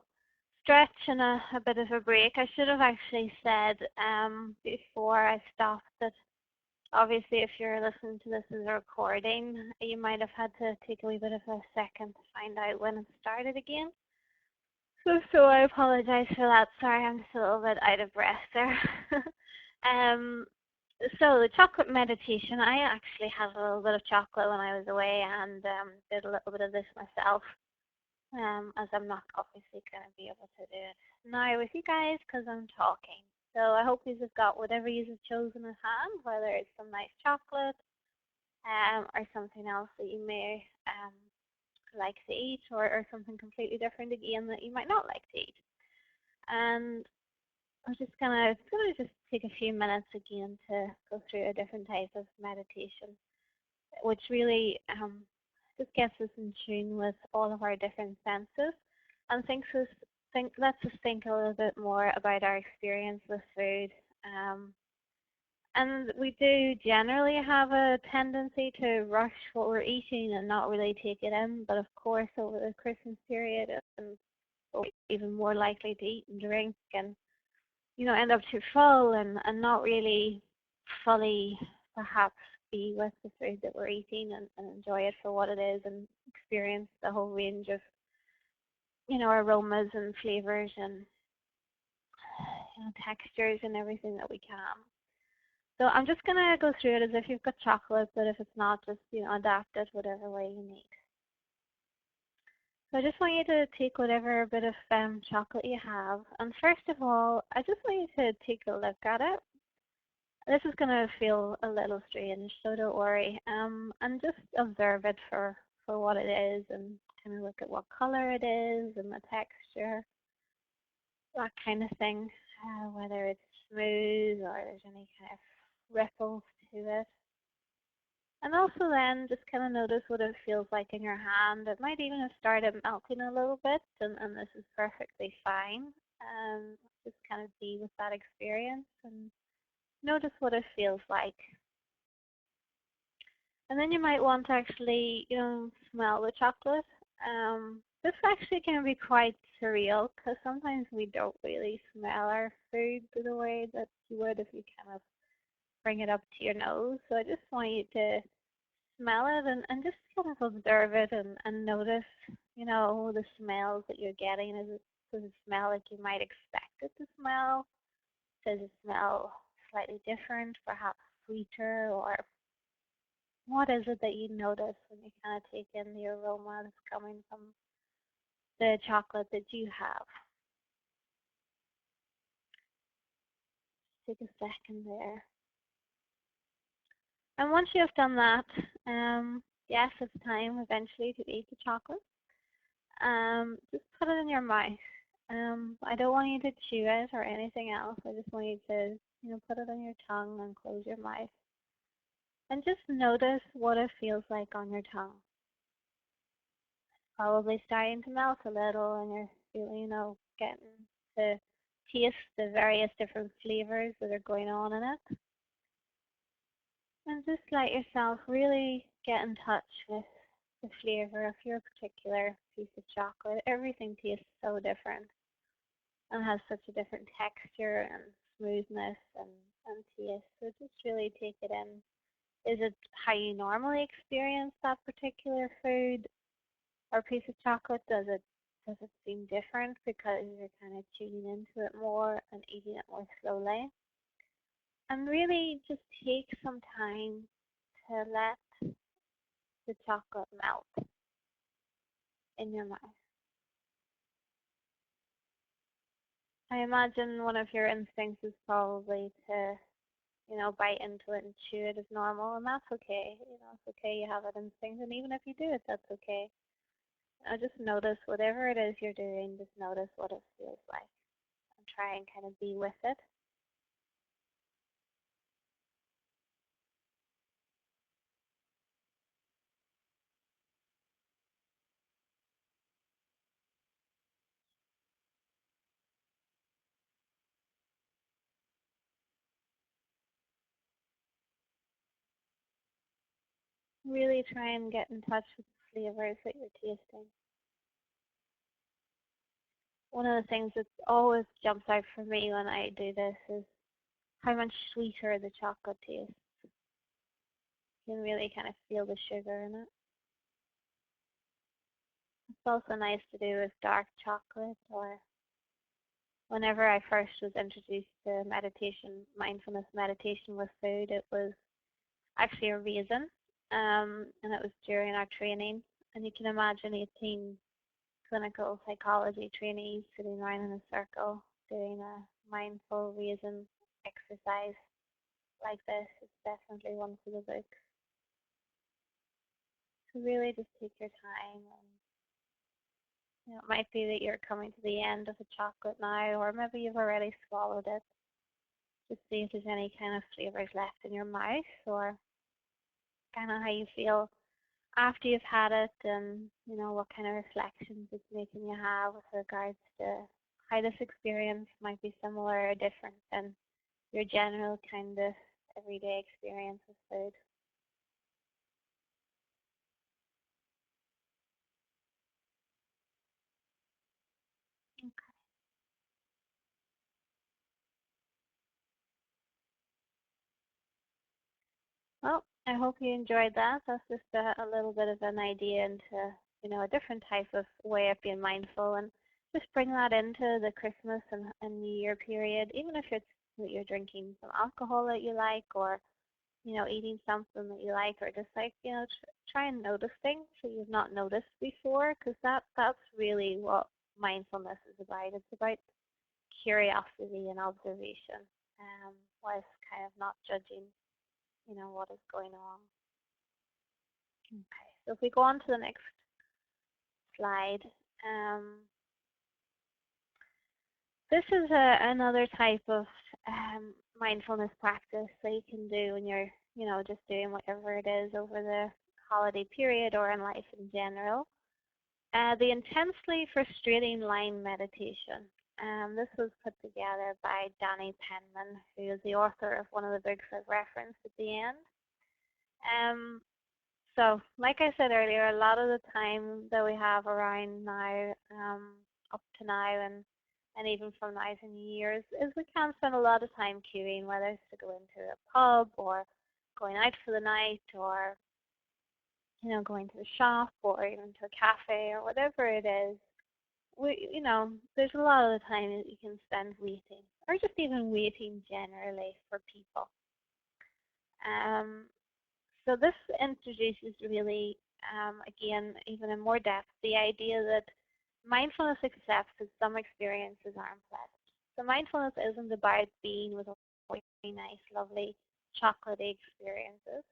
stretch and a bit of a break. I should have actually said before I stopped that obviously if you're listening to this as a recording, you might have had to take a wee bit of a second to find out when it started again. So I apologize for that. Sorry, I'm just a little bit out of breath there. um, so the chocolate meditation, I actually had a little bit of chocolate when I was away and did a little bit of this myself. As I'm not obviously going to be able to do it now with you guys because I'm talking. So I hope you have got whatever you have chosen at hand, whether it's some nice chocolate or something else that you may like to eat, or something completely different again that you might not like to eat. And I'm just gonna just take a few minutes again to go through a different type of meditation, which really just gets us in tune with all of our different senses and lets us think a little bit more about our experience with food. And we do generally have a tendency to rush what we're eating and not really take it in, but of course over the Christmas period and we're even more likely to eat and drink and end up too full and not really fully perhaps be with the food that we're eating and enjoy it for what it is and experience the whole range of, aromas and flavors and textures and everything that we can. So I'm just gonna go through it as if you've got chocolate, but if it's not, just adapt it whatever way you need. So I just want you to take whatever bit of chocolate you have, and first of all, I just want you to take a look at it. This is gonna feel a little strange, so don't worry. And just observe it for what it is, and kind of look at what color it is and the texture, that kind of thing. Whether it's smooth or there's any kind of ripples to it. And also then just kind of notice what it feels like in your hand. It might even have started melting a little bit, and this is perfectly fine. Just kind of be with that experience and notice what it feels like. And then you might want to actually, smell the chocolate. This actually can be quite surreal because sometimes we don't really smell our food the way that you would if you kind of bring it up to your nose. So I just want you to smell it and just kind of observe it and notice, the smells that you're getting. Does it smell like you might expect it to smell? Does it smell slightly different, perhaps sweeter, or what is it that you notice when you kind of take in the aroma that's coming from the chocolate that you have? Take a second there. And once you have done that, yes, it's time eventually to eat the chocolate. Just put it in your mouth. I don't want you to chew it or anything else. I just want you to, put it on your tongue and close your mouth. And just notice what it feels like on your tongue. Probably starting to melt a little and you're feeling, getting to taste the various different flavors that are going on in it. And just let yourself really get in touch with the flavor of your particular piece of chocolate. Everything tastes so different and has such a different texture and smoothness and taste. So just really take it in. Is it how you normally experience that particular food or piece of chocolate? Does it seem different because you're kind of tuning into it more and eating it more slowly? And really just take some time to let the chocolate melt in your mouth. I imagine one of your instincts is probably to, bite into it and chew it as normal, and that's okay. It's okay you have that instinct, and even if you do it, that's okay. Just notice whatever it is you're doing, just notice what it feels like and try and kind of be with it. Really try and get in touch with the flavors that you're tasting. One of the things that always jumps out for me when I do this is how much sweeter the chocolate tastes. You can really kind of feel the sugar in it. It's also nice to do with dark chocolate, or whenever I first was introduced to meditation, mindfulness meditation with food, it was actually a raisin, and it was during our training. And you can imagine 18 clinical psychology trainees sitting around in a circle doing a mindful raisin exercise like this. It's definitely one for the books. So really just take your time, and it might be that you're coming to the end of a chocolate now, or maybe you've already swallowed it. Just see if there's any kind of flavors left in your mouth, or kind of how you feel after you've had it, and what kind of reflections it's making you have with regards to how this experience might be similar or different than your general kind of everyday experience with food. Well, I hope you enjoyed that. That's just a little bit of an idea into, a different type of way of being mindful, and just bring that into the Christmas and New Year period, even if it's that you're drinking some alcohol that you like, or, eating something that you like, or just like, try and notice things that you've not noticed before, because that's really what mindfulness is about. It's about curiosity and observation, whilst kind of not judging, what is going on. Okay, so if we go on to the next slide, this is another type of mindfulness practice that you can do when you're, just doing whatever it is over the holiday period or in life in general. The intensely frustrating line meditation. This was put together by Danny Penman, who is the author of one of the books I've referenced at the end. So, like I said earlier, a lot of the time that we have around now, up to now, and even from now to New Year's, is we can spend a lot of time queuing, whether it's to go into a pub or going out for the night, or going to the shop, or even to a cafe, or whatever it is. There's a lot of the time that you can spend waiting, or just even waiting generally for people. Um, So this introduces really, again, even in more depth, the idea that mindfulness accepts that some experiences are unpleasant. So mindfulness isn't about being with really nice, lovely, chocolatey experiences,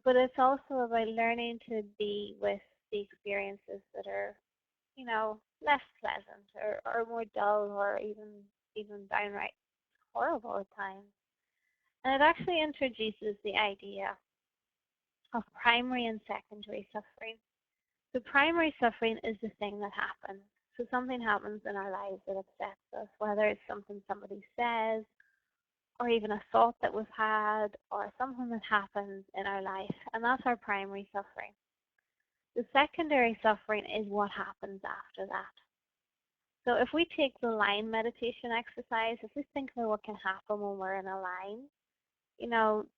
but it's also about learning to be with the experiences that are, less pleasant, or more dull, or even downright horrible at times. And it actually introduces the idea of primary and secondary suffering. So primary suffering is the thing that happens. So something happens in our lives that upsets us, whether it's something somebody says, or even a thought that we've had, or something that happens in our life, and that's our primary suffering. The secondary suffering is what happens after that. So if we take the line meditation exercise, if we think about what can happen when we're in a line,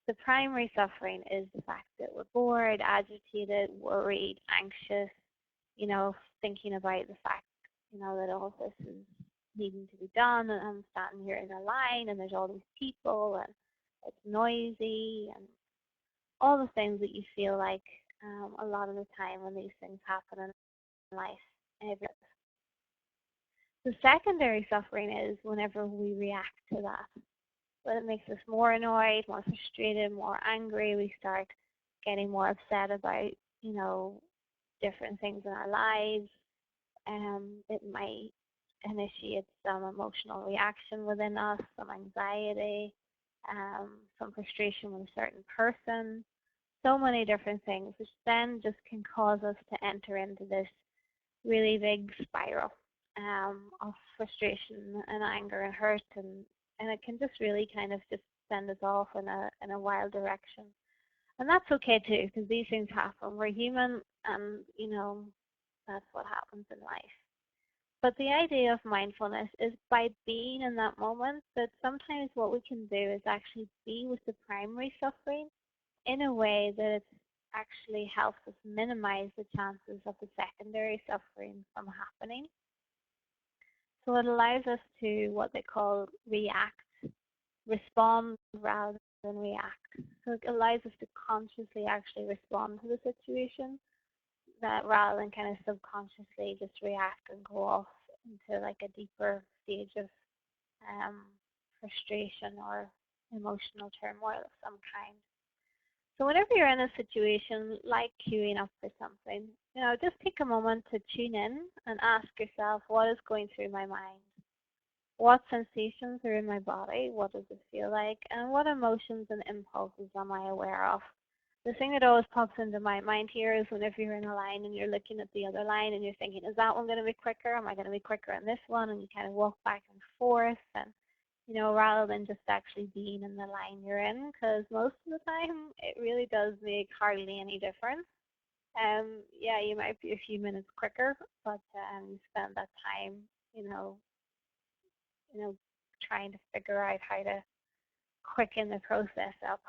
the primary suffering is the fact that we're bored, agitated, worried, anxious, thinking about the fact, that all this is needing to be done, and I'm standing here in a line, and there's all these people, and it's noisy, and all the things that you feel like a lot of the time when these things happen in life. The secondary suffering is whenever we react to that. But it makes us more annoyed, more frustrated, more angry. We start getting more upset about, different things in our lives. It might initiate some emotional reaction within us, some anxiety, some frustration with a certain person. So many different things, which then just can cause us to enter into this really big spiral of frustration and anger and hurt, and it can just really kind of just send us off in a wild direction. And that's okay too, because these things happen. We're human, and that's what happens in life. But the idea of mindfulness is by being in that moment, that sometimes what we can do is actually be with the primary suffering in a way that it actually helps us minimize the chances of the secondary suffering from happening. So it allows us to what they call react, respond rather than react. So it allows us to consciously actually respond to the situation, that rather than kind of subconsciously just react and go off into like a deeper stage of um, frustration or emotional turmoil of some kind. So whenever you're in a situation like queuing up for something, just take a moment to tune in and ask yourself, what is going through my mind? What sensations are in my body? What does it feel like? And what emotions and impulses am I aware of? The thing that always pops into my mind here is whenever you're in a line and you're looking at the other line and you're thinking, is that one going to be quicker? Am I going to be quicker on this one? And you kind of walk back and forth, and rather than just actually being in the line you're in, because most of the time it really does make hardly any difference. Yeah, you might be a few minutes quicker, but you spend that time, you know, you know, trying to figure out how to quicken the process up.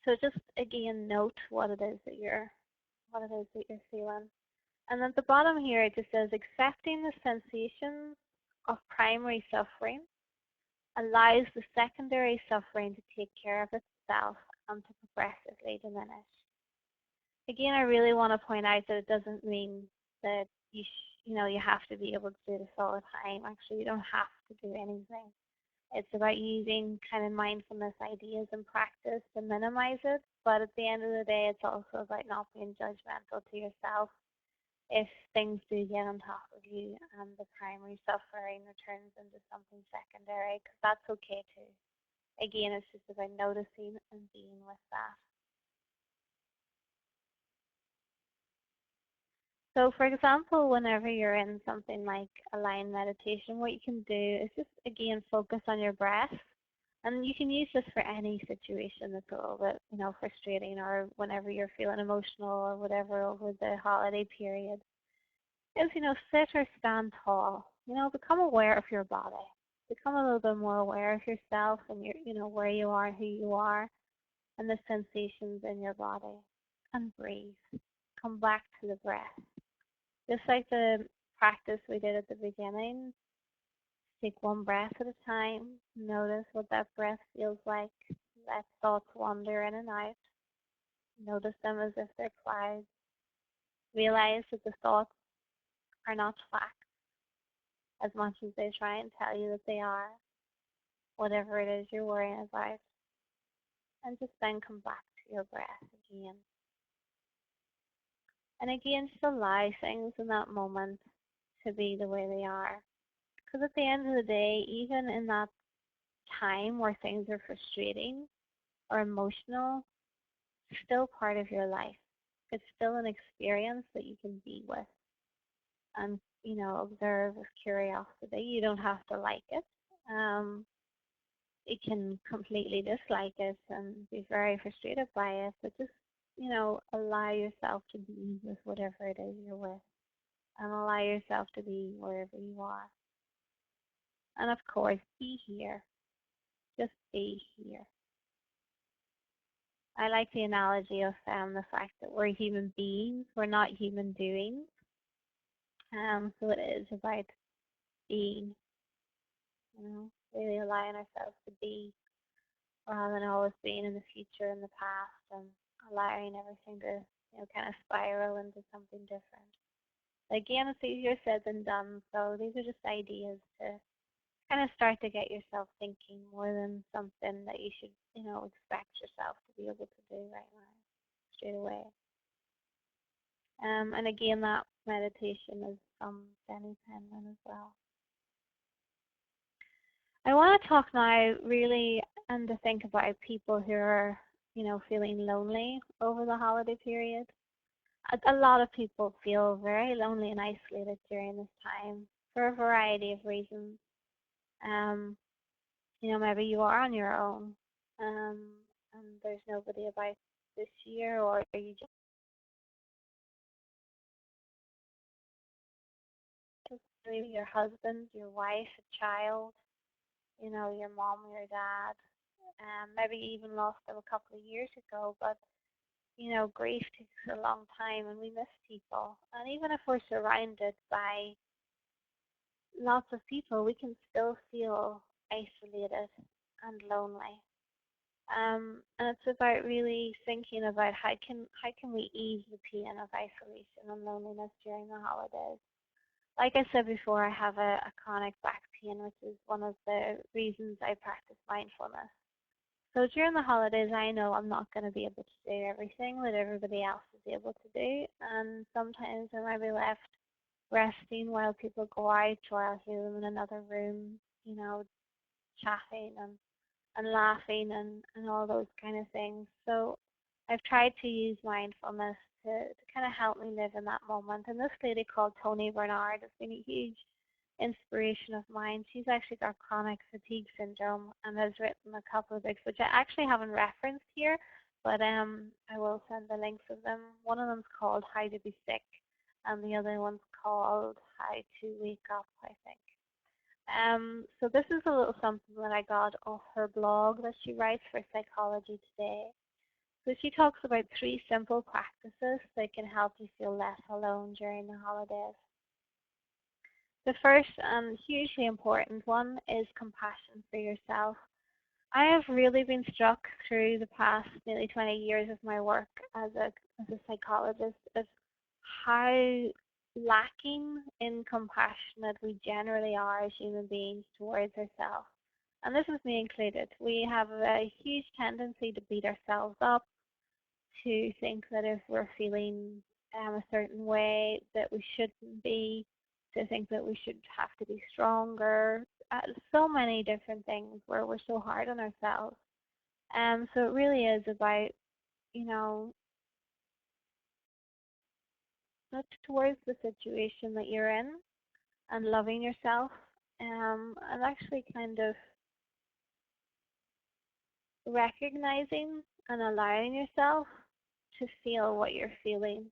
So just again note what it is that you're feeling. And at the bottom here it just says accepting the sensations of primary suffering allows the secondary suffering to take care of itself and to progressively diminish. Again, I really want to point out that it doesn't mean that you have to be able to do this all the time. Actually, you don't have to do anything. It's about using kind of mindfulness ideas and practice to minimize it. But at the end of the day, it's also about not being judgmental to yourself if things do get on top of you and the primary suffering returns into something secondary, because that's okay too. Again, it's just about noticing and being with that. So for example, whenever you're in something like a line meditation, what you can do is just, again, focus on your breath. And you can use this for any situation that's a little bit, frustrating, or whenever you're feeling emotional or whatever over the holiday period. Is, sit or stand tall. Become aware of your body. Become a little bit more aware of yourself and where you are, who you are, and the sensations in your body. And breathe. Come back to the breath. Just like the practice we did at the beginning, take one breath at a time. Notice what that breath feels like. Let thoughts wander in and out. Notice them as if they're clouds. Realize that the thoughts are not facts as much as they try and tell you that they are, whatever it is you're worrying about. And just then come back to your breath again. And again, just allow things in that moment to be the way they are. Because at the end of the day, even in that time where things are frustrating or emotional, it's still part of your life. It's still an experience that you can be with and, observe with curiosity. You don't have to like it. You can completely dislike it and be very frustrated by it, but just, allow yourself to be with whatever it is you're with, and allow yourself to be wherever you are. And of course, be here. Just be here. I like the analogy of the fact that we're human beings, we're not human doings. So it is about being, really allowing ourselves to be rather than always being in the future and the past, and allowing everything to, kind of spiral into something different. Again, it's easier said than done, so these are just ideas to kind of start to get yourself thinking more than something that you should, expect yourself to be able to do right now, straight away. And again, that meditation is from Jenny Penman as well. I want to talk now really and to think about people who are, feeling lonely over the holiday period. A lot of people feel very lonely and isolated during this time for a variety of reasons. Um, maybe you are on your own, and there's nobody about this year, or are you just maybe your husband, your wife, a child, your mom, your dad, maybe you even lost them a couple of years ago, but grief takes a long time and we miss people. And even if we're surrounded by lots of people, we can still feel isolated and lonely. And it's about really thinking about how can we ease the pain of isolation and loneliness during the holidays. Like I said before, I have a chronic back pain, which is one of the reasons I practice mindfulness. So during the holidays, I know I'm not going to be able to do everything that everybody else is able to do, and sometimes I might be left resting while people go out, or I'll hear them in another room, chatting and laughing and all those kind of things. So I've tried to use mindfulness to kind of help me live in that moment. And this lady called Toni Bernard has been a huge inspiration of mine. She's actually got chronic fatigue syndrome and has written a couple of books, which I actually haven't referenced here, but I will send the links of them. One of them's called How to Be Sick, and the other one's called How to Wake Up, I think. So this is a little something that I got off her blog that she writes for Psychology Today. So she talks about 3 simple practices that can help you feel less alone during the holidays. The first and hugely important one is compassion for yourself. I have really been struck through the past nearly 20 years of my work as a psychologist of how lacking in compassionate we generally are as human beings towards ourselves. And this is me included. We have a huge tendency to beat ourselves up, to think that if we're feeling a certain way that we shouldn't be, to think that we should have to be stronger, so many different things where we're so hard on ourselves. So it really is about, look towards the situation that you're in and loving yourself, and actually kind of recognizing and allowing yourself to feel what you're feeling.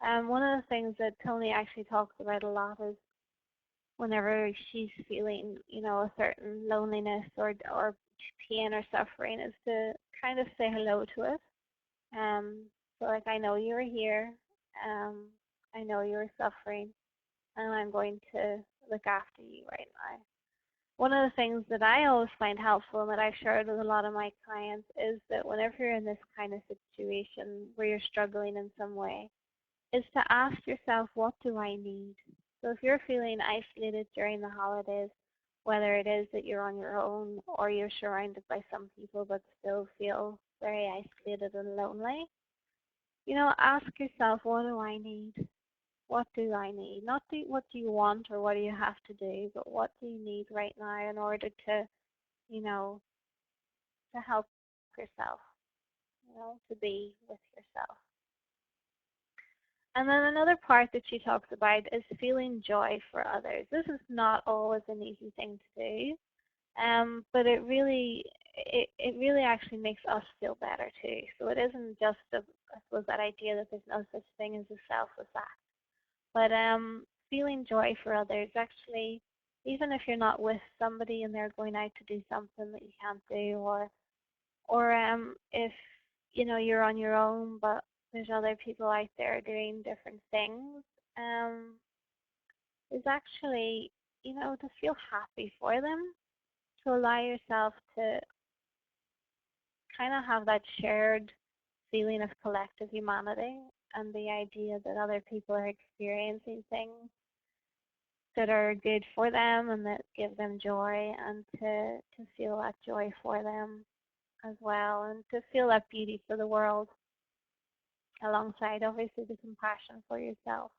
One of the things that Toni actually talks about a lot is whenever she's feeling, a certain loneliness or pain or suffering, is to kind of say hello to it. So like, I know you're here. I know you're suffering, and I'm going to look after you right now. One of the things that I always find helpful and that I've shared with a lot of my clients is that whenever you're in this kind of situation where you're struggling in some way, is to ask yourself, what do I need? So if you're feeling isolated during the holidays, whether it is that you're on your own or you're surrounded by some people but still feel very isolated and lonely, ask yourself, what do I need? What do I need? Not what do you want or what do you have to do, but what do you need right now in order to, to help yourself, to be with yourself. And then another part that she talks about is feeling joy for others. This is not always an easy thing to do, but it really actually makes us feel better too. So it isn't just I suppose that idea that there's no such thing as a selfless act, but feeling joy for others actually, even if you're not with somebody and they're going out to do something that you can't do, or if you're on your own but there's other people out there doing different things, is actually, to feel happy for them, to allow yourself to kind of have that shared feeling of collective humanity and the idea that other people are experiencing things that are good for them and that give them joy, and to feel that joy for them as well, and to feel that beauty for the world alongside obviously the compassion for yourself.